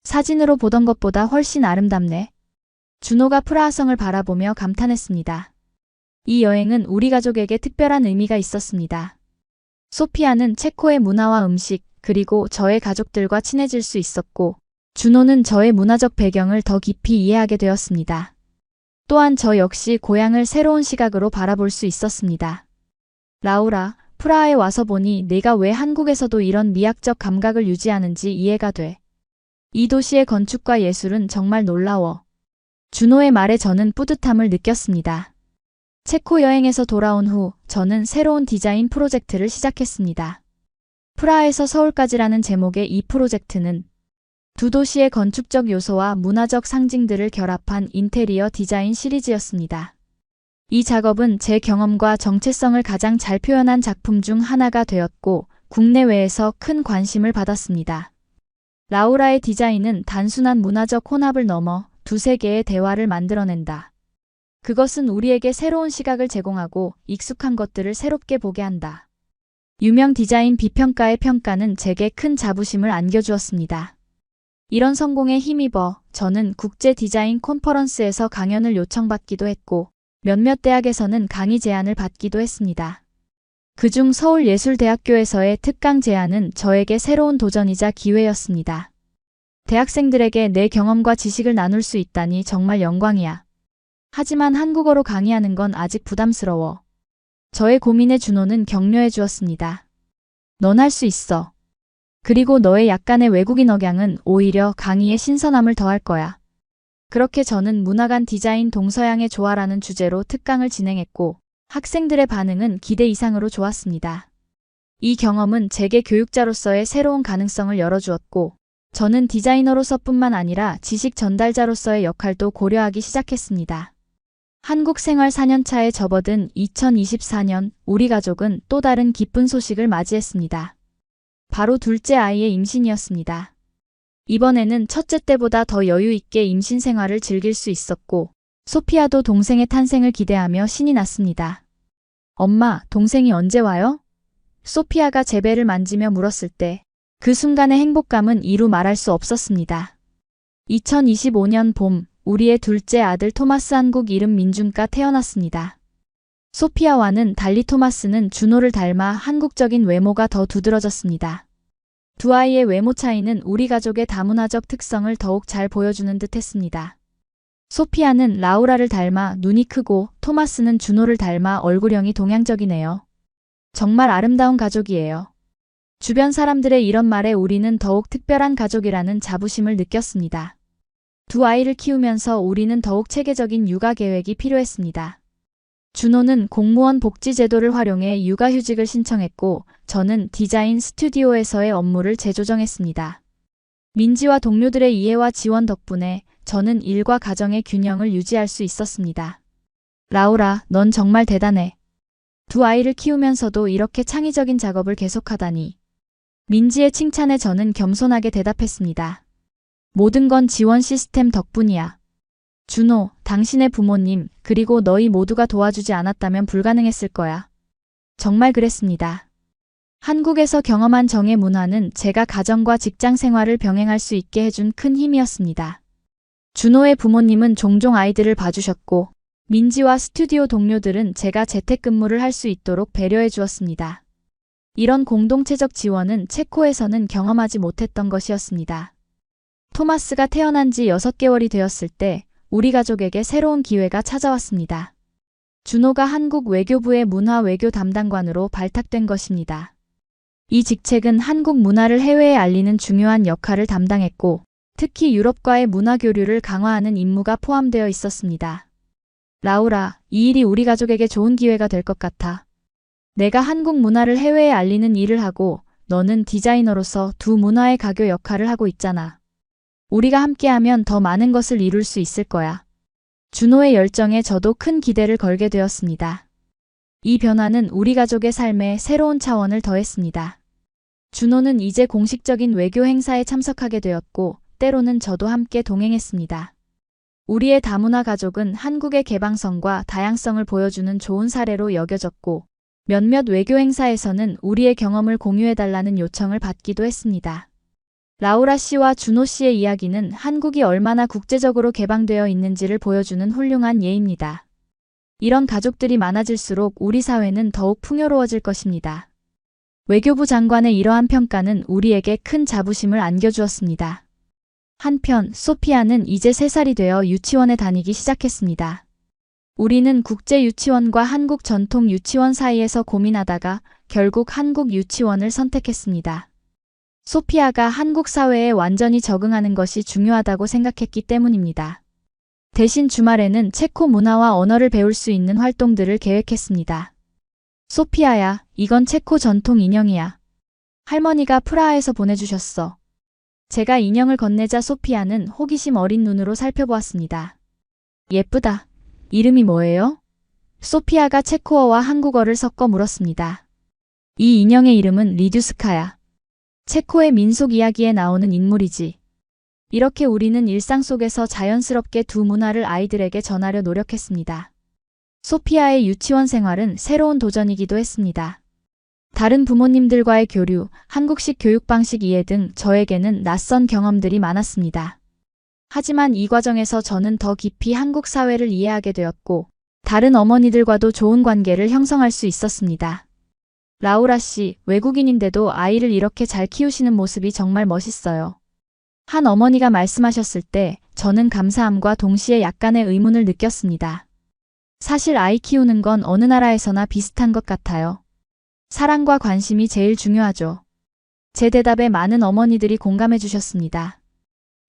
사진으로 보던 것보다 훨씬 아름답네. 준호가 프라하성을 바라보며 감탄했습니다. 이 여행은 우리 가족에게 특별한 의미가 있었습니다. 소피아는 체코의 문화와 음식, 그리고 저의 가족들과 친해질 수 있었고 준호는 저의 문화적 배경을 더 깊이 이해하게 되었습니다. 또한 저 역시 고향을 새로운 시각으로 바라볼 수 있었습니다. 라우라, 프라하에 와서 보니 내가 왜 한국에서도 이런 미학적 감각을 유지하는지 이해가 돼. 이 도시의 건축과 예술은 정말 놀라워. 준호의 말에 저는 뿌듯함을 느꼈습니다. 체코 여행에서 돌아온 후 저는 새로운 디자인 프로젝트를 시작했습니다. 프라하에서 서울까지라는 제목의 이 프로젝트는 두 도시의 건축적 요소와 문화적 상징들을 결합한 인테리어 디자인 시리즈였습니다. 이 작업은 제 경험과 정체성을 가장 잘 표현한 작품 중 하나가 되었고 국내외에서 큰 관심을 받았습니다. 라우라의 디자인은 단순한 문화적 혼합을 넘어 두세 개의 대화를 만들어낸다. 그것은 우리에게 새로운 시각을 제공하고 익숙한 것들을 새롭게 보게 한다. 유명 디자인 비평가의 평가는 제게 큰 자부심을 안겨주었습니다. 이런 성공에 힘입어 저는 국제 디자인 컨퍼런스에서 강연을 요청받기도 했고 몇몇 대학에서는 강의 제안을 받기도 했습니다. 그중 서울예술대학교에서의 특강 제안은 저에게 새로운 도전이자 기회였습니다. 대학생들에게 내 경험과 지식을 나눌 수 있다니 정말 영광이야. 하지만 한국어로 강의하는 건 아직 부담스러워. 저의 고민에 준호는 격려해 주었습니다. 넌 할 수 있어. 그리고 너의 약간의 외국인 억양은 오히려 강의에 신선함을 더할 거야. 그렇게 저는 문화 간 디자인 동서양의 조화라는 주제로 특강을 진행했고 학생들의 반응은 기대 이상으로 좋았습니다. 이 경험은 제게 교육자로서의 새로운 가능성을 열어주었고 저는 디자이너로서뿐만 아니라 지식 전달자로서의 역할도 고려하기 시작했습니다. 한국 생활 4년차에 접어든 2024년 우리 가족은 또 다른 기쁜 소식을 맞이했습니다. 바로 둘째 아이의 임신이었습니다. 이번에는 첫째 때보다 더 여유 있게 임신 생활을 즐길 수 있었고 소피아도 동생의 탄생을 기대하며 신이 났습니다. 엄마, 동생이 언제 와요? 소피아가 제 배를 만지며 물었을 때 그 순간의 행복감은 이루 말할 수 없었습니다. 2025년 봄, 우리의 둘째 아들 토마스 한국 이름 민준가 태어났습니다. 소피아와는 달리 토마스는 준호를 닮아 한국적인 외모가 더 두드러졌습니다. 두 아이의 외모 차이는 우리 가족의 다문화적 특성을 더욱 잘 보여주는 듯 했습니다. 소피아는 라우라를 닮아 눈이 크고 토마스는 준호를 닮아 얼굴형이 동양적이네요. 정말 아름다운 가족이에요. 주변 사람들의 이런 말에 우리는 더욱 특별한 가족이라는 자부심을 느꼈습니다. 두 아이를 키우면서 우리는 더욱 체계적인 육아 계획이 필요했습니다. 준호는 공무원 복지제도를 활용해 육아휴직을 신청했고 저는 디자인 스튜디오에서의 업무를 재조정했습니다. 민지와 동료들의 이해와 지원 덕분에 저는 일과 가정의 균형을 유지할 수 있었습니다. 라우라, 넌 정말 대단해. 두 아이를 키우면서도 이렇게 창의적인 작업을 계속하다니. 민지의 칭찬에 저는 겸손하게 대답했습니다. 모든 건 지원 시스템 덕분이야. 준호, 당신의 부모님, 그리고 너희 모두가 도와주지 않았다면 불가능했을 거야. 정말 그랬습니다. 한국에서 경험한 정의 문화는 제가 가정과 직장 생활을 병행할 수 있게 해준 큰 힘이었습니다. 준호의 부모님은 종종 아이들을 봐주셨고, 민지와 스튜디오 동료들은 제가 재택근무를 할 수 있도록 배려해 주었습니다. 이런 공동체적 지원은 체코에서는 경험하지 못했던 것이었습니다. 토마스가 태어난 지 6개월이 되었을 때 우리 가족에게 새로운 기회가 찾아왔습니다. 준호가 한국 외교부의 문화 외교 담당관으로 발탁된 것입니다. 이 직책은 한국 문화를 해외에 알리는 중요한 역할을 담당했고, 특히 유럽과의 문화 교류를 강화하는 임무가 포함되어 있었습니다. 라우라, 이 일이 우리 가족에게 좋은 기회가 될 것 같아. 내가 한국 문화를 해외에 알리는 일을 하고 너는 디자이너로서 두 문화의 가교 역할을 하고 있잖아. 우리가 함께하면 더 많은 것을 이룰 수 있을 거야. 준호의 열정에 저도 큰 기대를 걸게 되었습니다. 이 변화는 우리 가족의 삶에 새로운 차원을 더했습니다. 준호는 이제 공식적인 외교 행사에 참석하게 되었고, 때로는 저도 함께 동행했습니다. 우리의 다문화 가족은 한국의 개방성과 다양성을 보여주는 좋은 사례로 여겨졌고, 몇몇 외교 행사에서는 우리의 경험을 공유해달라는 요청을 받기도 했습니다. 라우라 씨와 준호 씨의 이야기는 한국이 얼마나 국제적으로 개방되어 있는지를 보여주는 훌륭한 예입니다. 이런 가족들이 많아질수록 우리 사회는 더욱 풍요로워질 것입니다. 외교부 장관의 이러한 평가는 우리에게 큰 자부심을 안겨주었습니다. 한편 소피아는 이제 3살이 되어 유치원에 다니기 시작했습니다. 우리는 국제 유치원과 한국 전통 유치원 사이에서 고민하다가 결국 한국 유치원을 선택했습니다. 소피아가 한국 사회에 완전히 적응하는 것이 중요하다고 생각했기 때문입니다. 대신 주말에는 체코 문화와 언어를 배울 수 있는 활동들을 계획했습니다. 소피아야, 이건 체코 전통 인형이야. 할머니가 프라하에서 보내주셨어. 제가 인형을 건네자 소피아는 호기심 어린 눈으로 살펴보았습니다. 예쁘다. 이름이 뭐예요? 소피아가 체코어와 한국어를 섞어 물었습니다. 이 인형의 이름은 리듀스카야. 체코의 민속 이야기에 나오는 인물이지. 이렇게 우리는 일상 속에서 자연스럽게 두 문화를 아이들에게 전하려 노력했습니다. 소피아의 유치원 생활은 새로운 도전이기도 했습니다. 다른 부모님들과의 교류, 한국식 교육 방식 이해 등 저에게는 낯선 경험들이 많았습니다. 하지만 이 과정에서 저는 더 깊이 한국 사회를 이해하게 되었고, 다른 어머니들과도 좋은 관계를 형성할 수 있었습니다. 라우라 씨, 외국인인데도 아이를 이렇게 잘 키우시는 모습이 정말 멋있어요. 한 어머니가 말씀하셨을 때 저는 감사함과 동시에 약간의 의문을 느꼈습니다. 사실 아이 키우는 건 어느 나라에서나 비슷한 것 같아요. 사랑과 관심이 제일 중요하죠. 제 대답에 많은 어머니들이 공감해 주셨습니다.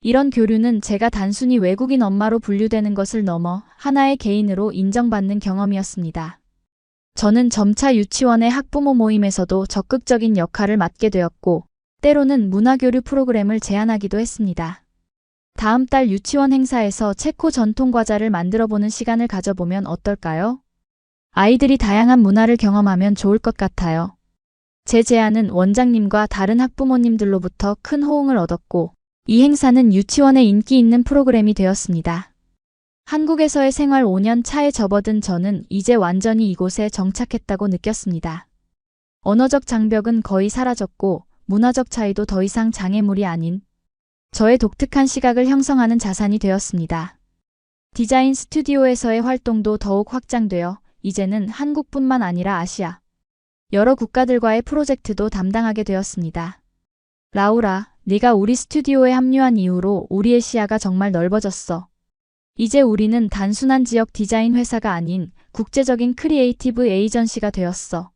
이런 교류는 제가 단순히 외국인 엄마로 분류되는 것을 넘어 하나의 개인으로 인정받는 경험이었습니다. 저는 점차 유치원의 학부모 모임에서도 적극적인 역할을 맡게 되었고, 때로는 문화교류 프로그램을 제안하기도 했습니다. 다음 달 유치원 행사에서 체코 전통 과자를 만들어보는 시간을 가져보면 어떨까요? 아이들이 다양한 문화를 경험하면 좋을 것 같아요. 제 제안은 원장님과 다른 학부모님들로부터 큰 호응을 얻었고, 이 행사는 유치원의 인기 있는 프로그램이 되었습니다. 한국에서의 생활 5년 차에 접어든 저는 이제 완전히 이곳에 정착했다고 느꼈습니다. 언어적 장벽은 거의 사라졌고 문화적 차이도 더 이상 장애물이 아닌 저의 독특한 시각을 형성하는 자산이 되었습니다. 디자인 스튜디오에서의 활동도 더욱 확장되어 이제는 한국뿐만 아니라 아시아, 여러 국가들과의 프로젝트도 담당하게 되었습니다. 라우라, 네가 우리 스튜디오에 합류한 이후로 우리의 시야가 정말 넓어졌어. 이제 우리는 단순한 지역 디자인 회사가 아닌 국제적인 크리에이티브 에이전시가 되었어.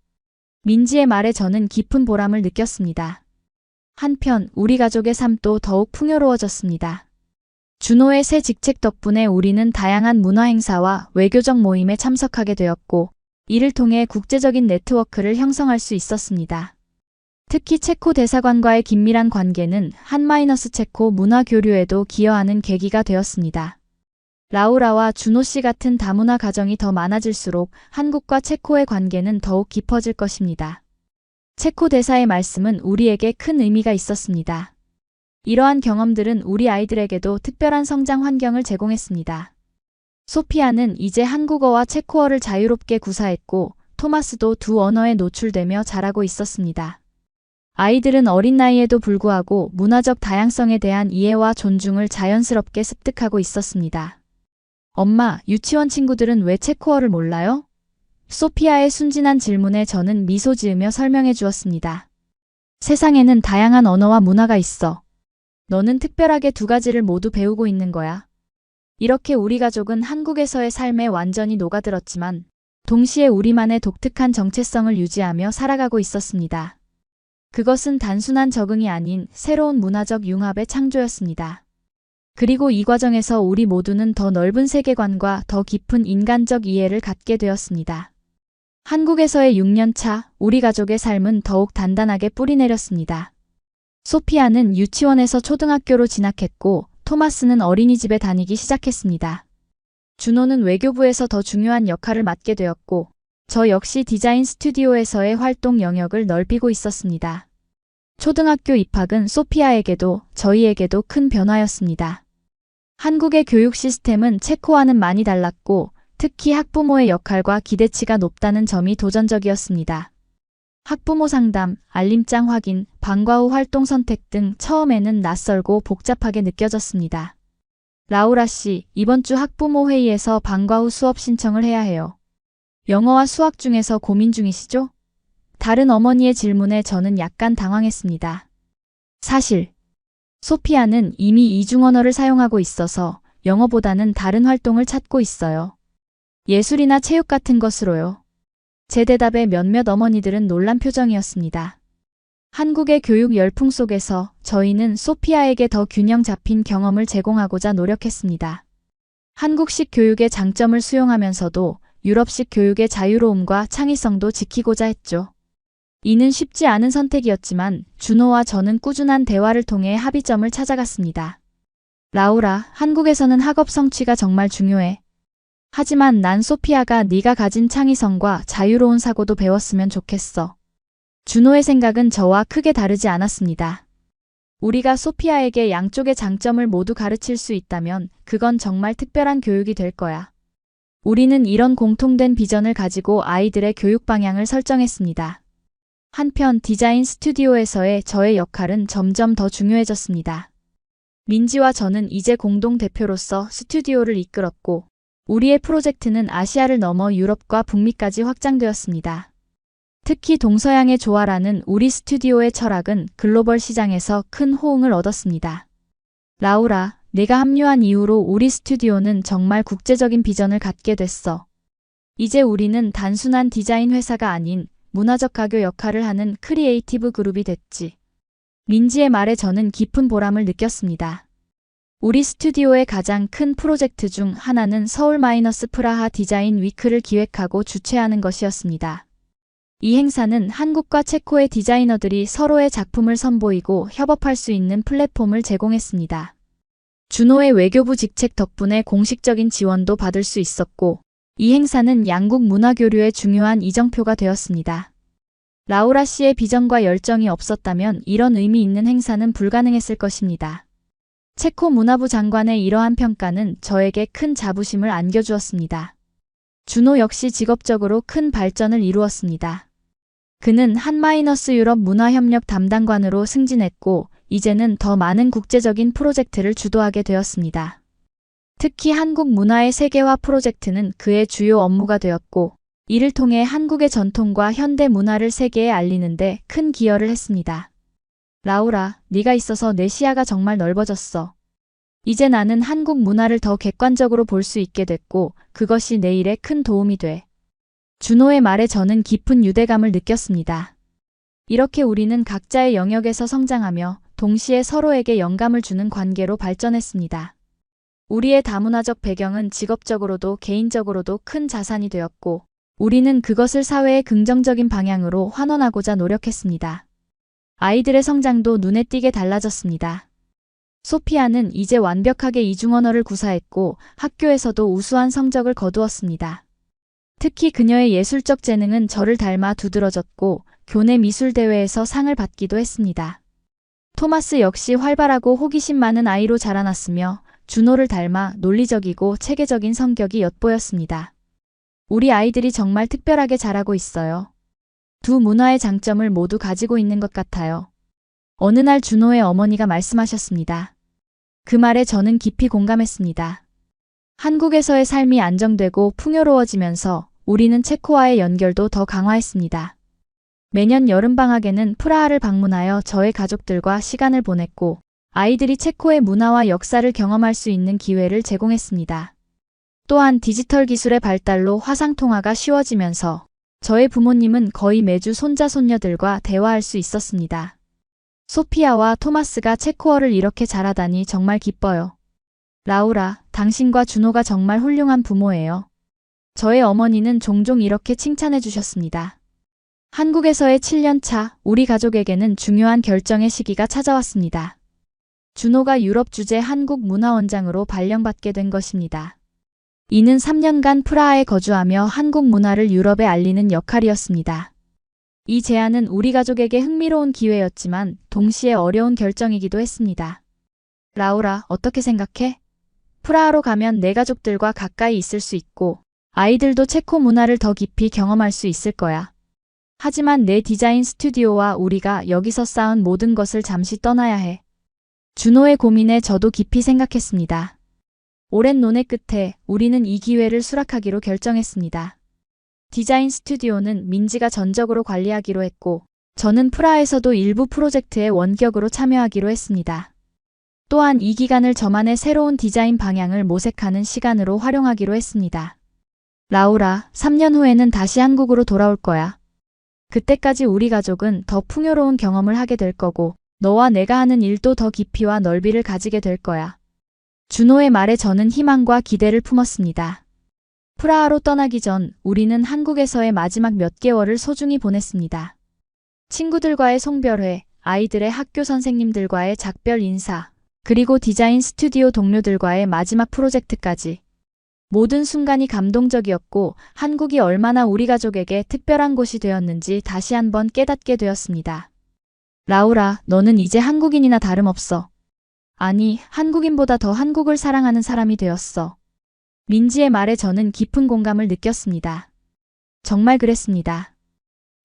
민지의 말에 저는 깊은 보람을 느꼈습니다. 한편 우리 가족의 삶도 더욱 풍요로워졌습니다. 준호의 새 직책 덕분에 우리는 다양한 문화 행사와 외교적 모임에 참석하게 되었고, 이를 통해 국제적인 네트워크를 형성할 수 있었습니다. 특히 체코 대사관과의 긴밀한 관계는 한-체코 문화 교류에도 기여하는 계기가 되었습니다. 라우라와 준호 씨 같은 다문화 가정이 더 많아질수록 한국과 체코의 관계는 더욱 깊어질 것입니다. 체코 대사의 말씀은 우리에게 큰 의미가 있었습니다. 이러한 경험들은 우리 아이들에게도 특별한 성장 환경을 제공했습니다. 소피아는 이제 한국어와 체코어를 자유롭게 구사했고, 토마스도 두 언어에 노출되며 자라고 있었습니다. 아이들은 어린 나이에도 불구하고 문화적 다양성에 대한 이해와 존중을 자연스럽게 습득하고 있었습니다. 엄마, 유치원 친구들은 왜 체코어를 몰라요? 소피아의 순진한 질문에 저는 미소 지으며 설명해 주었습니다. 세상에는 다양한 언어와 문화가 있어. 너는 특별하게 두 가지를 모두 배우고 있는 거야. 이렇게 우리 가족은 한국에서의 삶에 완전히 녹아들었지만 동시에 우리만의 독특한 정체성을 유지하며 살아가고 있었습니다. 그것은 단순한 적응이 아닌 새로운 문화적 융합의 창조였습니다. 그리고 이 과정에서 우리 모두는 더 넓은 세계관과 더 깊은 인간적 이해를 갖게 되었습니다. 한국에서의 6년 차, 우리 가족의 삶은 더욱 단단하게 뿌리내렸습니다. 소피아는 유치원에서 초등학교로 진학했고, 토마스는 어린이집에 다니기 시작했습니다. 준호는 외교부에서 더 중요한 역할을 맡게 되었고, 저 역시 디자인 스튜디오에서의 활동 영역을 넓히고 있었습니다. 초등학교 입학은 소피아에게도 저희에게도 큰 변화였습니다. 한국의 교육 시스템은 체코와는 많이 달랐고, 특히 학부모의 역할과 기대치가 높다는 점이 도전적이었습니다. 학부모 상담, 알림장 확인, 방과 후 활동 선택 등 처음에는 낯설고 복잡하게 느껴졌습니다. 라우라 씨, 이번 주 학부모 회의에서 방과 후 수업 신청을 해야 해요. 영어와 수학 중에서 고민 중이시죠? 다른 어머니의 질문에 저는 약간 당황했습니다. 사실, 소피아는 이미 이중언어를 사용하고 있어서 영어보다는 다른 활동을 찾고 있어요. 예술이나 체육 같은 것으로요. 제 대답에 몇몇 어머니들은 놀란 표정이었습니다. 한국의 교육 열풍 속에서 저희는 소피아에게 더 균형 잡힌 경험을 제공하고자 노력했습니다. 한국식 교육의 장점을 수용하면서도 유럽식 교육의 자유로움과 창의성도 지키고자 했죠. 이는 쉽지 않은 선택이었지만 준호와 저는 꾸준한 대화를 통해 합의점을 찾아갔습니다. 라우라, 한국에서는 학업 성취가 정말 중요해. 하지만 난 소피아가 네가 가진 창의성과 자유로운 사고도 배웠으면 좋겠어. 준호의 생각은 저와 크게 다르지 않았습니다. 우리가 소피아에게 양쪽의 장점을 모두 가르칠 수 있다면 그건 정말 특별한 교육이 될 거야. 우리는 이런 공통된 비전을 가지고 아이들의 교육 방향을 설정했습니다. 한편 디자인 스튜디오에서의 저의 역할은 점점 더 중요해졌습니다. 민지와 저는 이제 공동 대표로서 스튜디오를 이끌었고, 우리의 프로젝트는 아시아를 넘어 유럽과 북미까지 확장되었습니다. 특히 동서양의 조화라는 우리 스튜디오의 철학은 글로벌 시장에서 큰 호응을 얻었습니다. 라우라, 내가 합류한 이후로 우리 스튜디오는 정말 국제적인 비전을 갖게 됐어. 이제 우리는 단순한 디자인 회사가 아닌 문화적 가교 역할을 하는 크리에이티브 그룹이 됐지. 민지의 말에 저는 깊은 보람을 느꼈습니다. 우리 스튜디오의 가장 큰 프로젝트 중 하나는 서울-프라하 디자인 위크를 기획하고 주최하는 것이었습니다. 이 행사는 한국과 체코의 디자이너들이 서로의 작품을 선보이고 협업할 수 있는 플랫폼을 제공했습니다. 준호의 외교부 직책 덕분에 공식적인 지원도 받을 수 있었고, 이 행사는 양국 문화 교류의 중요한 이정표가 되었습니다. 라우라 씨의 비전과 열정이 없었다면 이런 의미 있는 행사는 불가능했을 것입니다. 체코 문화부 장관의 이러한 평가는 저에게 큰 자부심을 안겨주었습니다. 준호 역시 직업적으로 큰 발전을 이루었습니다. 그는 한-유럽 문화협력 담당관으로 승진했고 이제는 더 많은 국제적인 프로젝트를 주도하게 되었습니다. 특히 한국 문화의 세계화 프로젝트는 그의 주요 업무가 되었고 이를 통해 한국의 전통과 현대 문화를 세계에 알리는 데 큰 기여를 했습니다. 라우라, 네가 있어서 내 시야가 정말 넓어졌어. 이제 나는 한국 문화를 더 객관적으로 볼 수 있게 됐고 그것이 내 일에 큰 도움이 돼. 준호의 말에 저는 깊은 유대감을 느꼈습니다. 이렇게 우리는 각자의 영역에서 성장하며 동시에 서로에게 영감을 주는 관계로 발전했습니다. 우리의 다문화적 배경은 직업적으로도 개인적으로도 큰 자산이 되었고 우리는 그것을 사회의 긍정적인 방향으로 환원하고자 노력했습니다. 아이들의 성장도 눈에 띄게 달라졌습니다. 소피아는 이제 완벽하게 이중언어를 구사했고 학교에서도 우수한 성적을 거두었습니다. 특히 그녀의 예술적 재능은 저를 닮아 두드러졌고 교내 미술대회에서 상을 받기도 했습니다. 토마스 역시 활발하고 호기심 많은 아이로 자라났으며 준호를 닮아 논리적이고 체계적인 성격이 엿보였습니다. 우리 아이들이 정말 특별하게 자라고 있어요. 두 문화의 장점을 모두 가지고 있는 것 같아요. 어느 날 준호의 어머니가 말씀하셨습니다. 그 말에 저는 깊이 공감했습니다. 한국에서의 삶이 안정되고 풍요로워지면서 우리는 체코와의 연결도 더 강화했습니다. 매년 여름방학에는 프라하를 방문하여 저의 가족들과 시간을 보냈고 아이들이 체코의 문화와 역사를 경험할 수 있는 기회를 제공했습니다. 또한 디지털 기술의 발달로 화상통화가 쉬워지면서 저의 부모님은 거의 매주 손자 손녀들과 대화할 수 있었습니다. 소피아와 토마스가 체코어를 이렇게 잘하다니 정말 기뻐요. 라우라, 당신과 준호가 정말 훌륭한 부모예요. 저의 어머니는 종종 이렇게 칭찬해 주셨습니다. 한국에서의 7년 차, 우리 가족에게는 중요한 결정의 시기가 찾아왔습니다. 준호가 유럽 주재 한국 문화원장으로 발령받게 된 것입니다. 이는 3년간 프라하에 거주하며 한국 문화를 유럽에 알리는 역할이었습니다. 이 제안은 우리 가족에게 흥미로운 기회였지만 동시에 어려운 결정이기도 했습니다. 라우라, 어떻게 생각해? 프라하로 가면 내 가족들과 가까이 있을 수 있고 아이들도 체코 문화를 더 깊이 경험할 수 있을 거야. 하지만 내 디자인 스튜디오와 우리가 여기서 쌓은 모든 것을 잠시 떠나야 해. 준호의 고민에 저도 깊이 생각했습니다. 오랜 논의 끝에 우리는 이 기회를 수락하기로 결정했습니다. 디자인 스튜디오는 민지가 전적으로 관리하기로 했고 저는 프라하에서도 일부 프로젝트에 원격으로 참여하기로 했습니다. 또한 이 기간을 저만의 새로운 디자인 방향을 모색하는 시간으로 활용하기로 했습니다. 라우라, 3년 후에는 다시 한국으로 돌아올 거야. 그때까지 우리 가족은 더 풍요로운 경험을 하게 될 거고 너와 내가 하는 일도 더 깊이와 넓이를 가지게 될 거야. 준호의 말에 저는 희망과 기대를 품었습니다. 프라하로 떠나기 전 우리는 한국에서의 마지막 몇 개월을 소중히 보냈습니다. 친구들과의 송별회, 아이들의 학교 선생님들과의 작별 인사, 그리고 디자인 스튜디오 동료들과의 마지막 프로젝트까지. 모든 순간이 감동적이었고 한국이 얼마나 우리 가족에게 특별한 곳이 되었는지 다시 한번 깨닫게 되었습니다. 라우라, 너는 이제 한국인이나 다름없어. 아니, 한국인보다 더 한국을 사랑하는 사람이 되었어. 민지의 말에 저는 깊은 공감을 느꼈습니다. 정말 그랬습니다.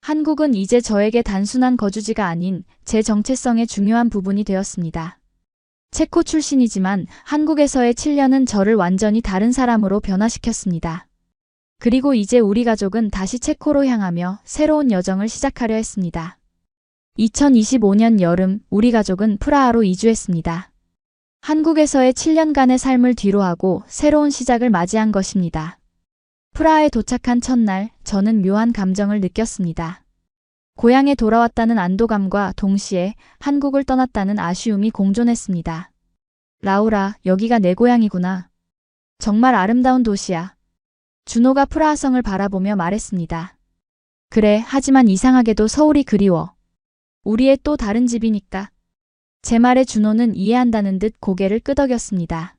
한국은 이제 저에게 단순한 거주지가 아닌 제 정체성의 중요한 부분이 되었습니다. 체코 출신이지만 한국에서의 7년은 저를 완전히 다른 사람으로 변화시켰습니다. 그리고 이제 우리 가족은 다시 체코로 향하며 새로운 여정을 시작하려 했습니다. 2025년 여름 우리 가족은 프라하로 이주했습니다. 한국에서의 7년간의 삶을 뒤로하고 새로운 시작을 맞이한 것입니다. 프라하에 도착한 첫날 저는 묘한 감정을 느꼈습니다. 고향에 돌아왔다는 안도감과 동시에 한국을 떠났다는 아쉬움이 공존했습니다. 라우라, 여기가 내 고향이구나. 정말 아름다운 도시야. 준호가 프라하성을 바라보며 말했습니다. 그래, 하지만 이상하게도 서울이 그리워. 우리의 또 다른 집이니까. 제 말에 준호는 이해한다는 듯 고개를 끄덕였습니다.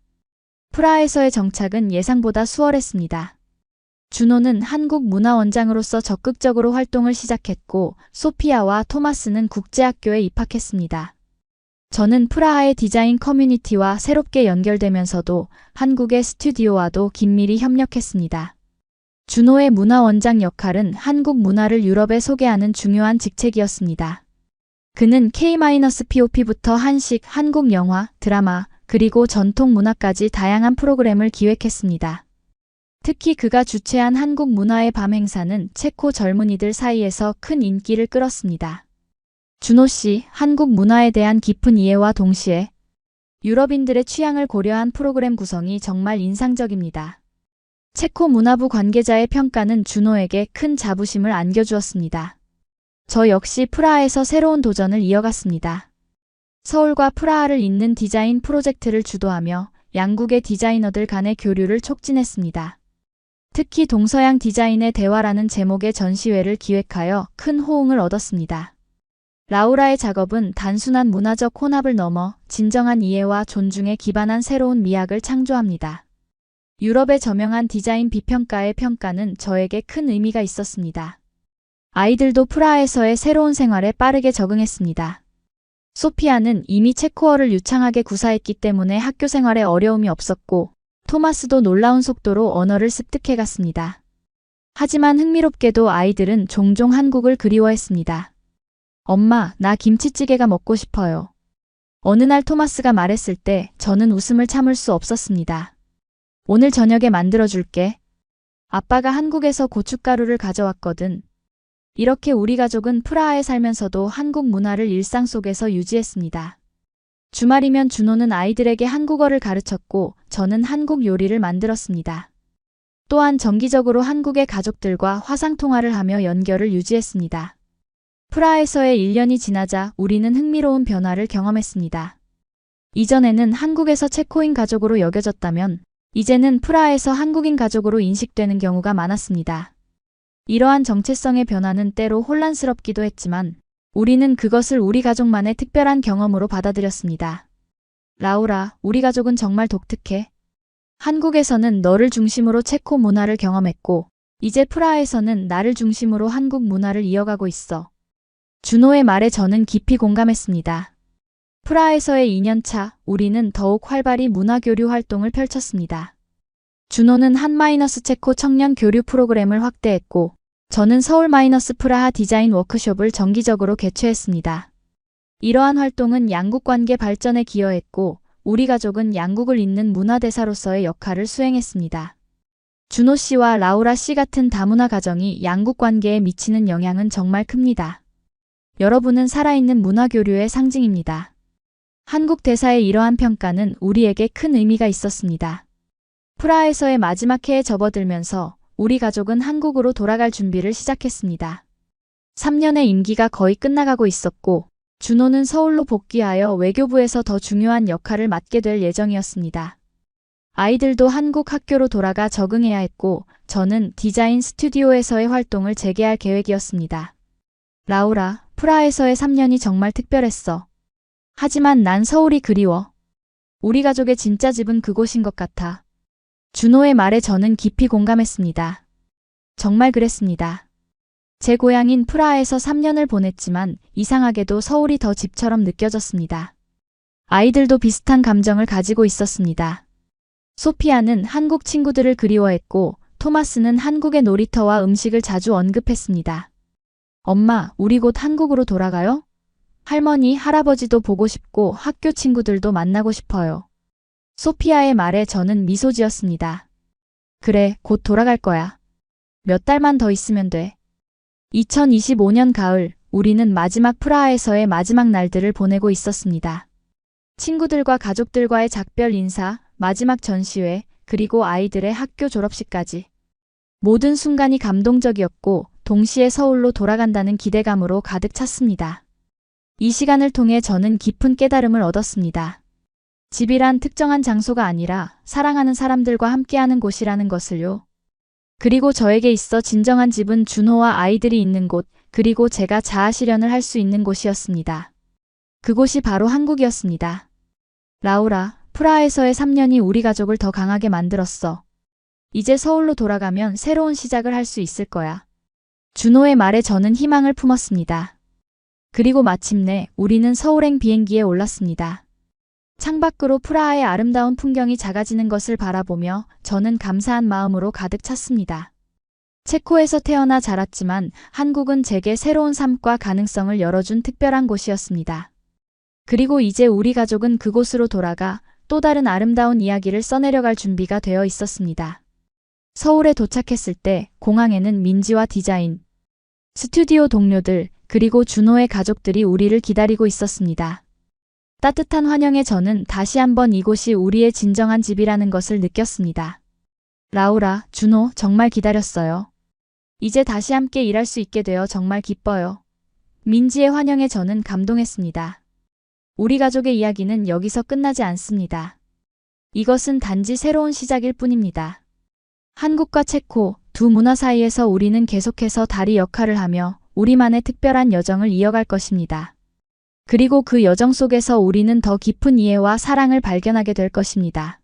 프라하에서의 정착은 예상보다 수월했습니다. 준호는 한국 문화원장으로서 적극적으로 활동을 시작했고 소피아와 토마스는 국제학교에 입학했습니다. 저는 프라하의 디자인 커뮤니티와 새롭게 연결되면서도 한국의 스튜디오와도 긴밀히 협력했습니다. 준호의 문화 원장 역할은 한국 문화를 유럽에 소개하는 중요한 직책이었습니다. 그는 K-POP부터 한식, 한국 영화, 드라마, 그리고 전통 문화까지 다양한 프로그램을 기획했습니다. 특히 그가 주최한 한국 문화의 밤 행사는 체코 젊은이들 사이에서 큰 인기를 끌었습니다. 준호 씨, 한국 문화에 대한 깊은 이해와 동시에 유럽인들의 취향을 고려한 프로그램 구성이 정말 인상적입니다. 체코 문화부 관계자의 평가는 준호에게 큰 자부심을 안겨주었습니다. 저 역시 프라하에서 새로운 도전을 이어갔습니다. 서울과 프라하를 잇는 디자인 프로젝트를 주도하며 양국의 디자이너들 간의 교류를 촉진했습니다. 특히 동서양 디자인의 대화라는 제목의 전시회를 기획하여 큰 호응을 얻었습니다. 라우라의 작업은 단순한 문화적 혼합을 넘어 진정한 이해와 존중에 기반한 새로운 미학을 창조합니다. 유럽의 저명한 디자인 비평가의 평가는 저에게 큰 의미가 있었습니다. 아이들도 프라하에서의 새로운 생활에 빠르게 적응했습니다. 소피아는 이미 체코어를 유창하게 구사했기 때문에 학교 생활에 어려움이 없었고, 토마스도 놀라운 속도로 언어를 습득해갔습니다. 하지만 흥미롭게도 아이들은 종종 한국을 그리워했습니다. 엄마, 나 김치찌개가 먹고 싶어요. 어느 날 토마스가 말했을 때 저는 웃음을 참을 수 없었습니다. 오늘 저녁에 만들어줄게. 아빠가 한국에서 고춧가루를 가져왔거든. 이렇게 우리 가족은 프라하에 살면서도 한국 문화를 일상 속에서 유지했습니다. 주말이면 준호는 아이들에게 한국어를 가르쳤고 저는 한국 요리를 만들었습니다. 또한 정기적으로 한국의 가족들과 화상통화를 하며 연결을 유지했습니다. 프라하에서의 1년이 지나자 우리는 흥미로운 변화를 경험했습니다. 이전에는 한국에서 체코인 가족으로 여겨졌다면 이제는 프라하에서 한국인 가족으로 인식되는 경우가 많았습니다. 이러한 정체성의 변화는 때로 혼란스럽기도 했지만 우리는 그것을 우리 가족만의 특별한 경험으로 받아들였습니다. 라우라, 우리 가족은 정말 독특해. 한국에서는 너를 중심으로 체코 문화를 경험했고 이제 프라하에서는 나를 중심으로 한국 문화를 이어가고 있어. 준호의 말에 저는 깊이 공감했습니다. 프라하에서의 2년차, 우리는 더욱 활발히 문화교류 활동을 펼쳤습니다. 준호는 한-체코 청년 교류 프로그램을 확대했고 저는 서울-프라하 디자인 워크숍을 정기적으로 개최했습니다. 이러한 활동은 양국 관계 발전에 기여했고 우리 가족은 양국을 잇는 문화대사로서의 역할을 수행했습니다. 준호 씨와 라우라 씨 같은 다문화 가정이 양국 관계에 미치는 영향은 정말 큽니다. 여러분은 살아있는 문화교류의 상징입니다. 한국 대사의 이러한 평가는 우리에게 큰 의미가 있었습니다. 프라하에서의 마지막 해에 접어들면서 우리 가족은 한국으로 돌아갈 준비를 시작했습니다. 3년의 임기가 거의 끝나가고 있었고 준호는 서울로 복귀하여 외교부에서 더 중요한 역할을 맡게 될 예정이었습니다. 아이들도 한국 학교로 돌아가 적응해야 했고 저는 디자인 스튜디오에서의 활동을 재개할 계획이었습니다. 라우라, 프라하에서의 3년이 정말 특별했어. 하지만 난 서울이 그리워. 우리 가족의 진짜 집은 그곳인 것 같아. 준호의 말에 저는 깊이 공감했습니다. 정말 그랬습니다. 제 고향인 프라하에서 3년을 보냈지만 이상하게도 서울이 더 집처럼 느껴졌습니다. 아이들도 비슷한 감정을 가지고 있었습니다. 소피아는 한국 친구들을 그리워했고 토마스는 한국의 놀이터와 음식을 자주 언급했습니다. 엄마, 우리 곧 한국으로 돌아가요? 할머니, 할아버지도 보고 싶고 학교 친구들도 만나고 싶어요. 소피아의 말에 저는 미소 지었습니다. 그래, 곧 돌아갈 거야. 몇 달만 더 있으면 돼. 2025년 가을, 우리는 마지막 프라하에서의 마지막 날들을 보내고 있었습니다. 친구들과 가족들과의 작별 인사, 마지막 전시회, 그리고 아이들의 학교 졸업식까지. 모든 순간이 감동적이었고 동시에 서울로 돌아간다는 기대감으로 가득 찼습니다. 이 시간을 통해 저는 깊은 깨달음을 얻었습니다. 집이란 특정한 장소가 아니라 사랑하는 사람들과 함께하는 곳이라는 것을요. 그리고 저에게 있어 진정한 집은 준호와 아이들이 있는 곳, 그리고 제가 자아실현을 할 수 있는 곳이었습니다. 그곳이 바로 한국이었습니다. 라우라, 프라하에서의 3년이 우리 가족을 더 강하게 만들었어. 이제 서울로 돌아가면 새로운 시작을 할 수 있을 거야. 준호의 말에 저는 희망을 품었습니다. 그리고 마침내 우리는 서울행 비행기에 올랐습니다. 창밖으로 프라하의 아름다운 풍경이 작아지는 것을 바라보며 저는 감사한 마음으로 가득 찼습니다. 체코에서 태어나 자랐지만 한국은 제게 새로운 삶과 가능성을 열어준 특별한 곳이었습니다. 그리고 이제 우리 가족은 그곳으로 돌아가 또 다른 아름다운 이야기를 써내려갈 준비가 되어 있었습니다. 서울에 도착했을 때 공항에는 민지와 디자인, 스튜디오 동료들, 그리고 준호의 가족들이 우리를 기다리고 있었습니다. 따뜻한 환영에 저는 다시 한번 이곳이 우리의 진정한 집이라는 것을 느꼈습니다. 라우라, 준호, 정말 기다렸어요. 이제 다시 함께 일할 수 있게 되어 정말 기뻐요. 민지의 환영에 저는 감동했습니다. 우리 가족의 이야기는 여기서 끝나지 않습니다. 이것은 단지 새로운 시작일 뿐입니다. 한국과 체코, 두 문화 사이에서 우리는 계속해서 다리 역할을 하며 우리만의 특별한 여정을 이어갈 것입니다. 그리고 그 여정 속에서 우리는 더 깊은 이해와 사랑을 발견하게 될 것입니다.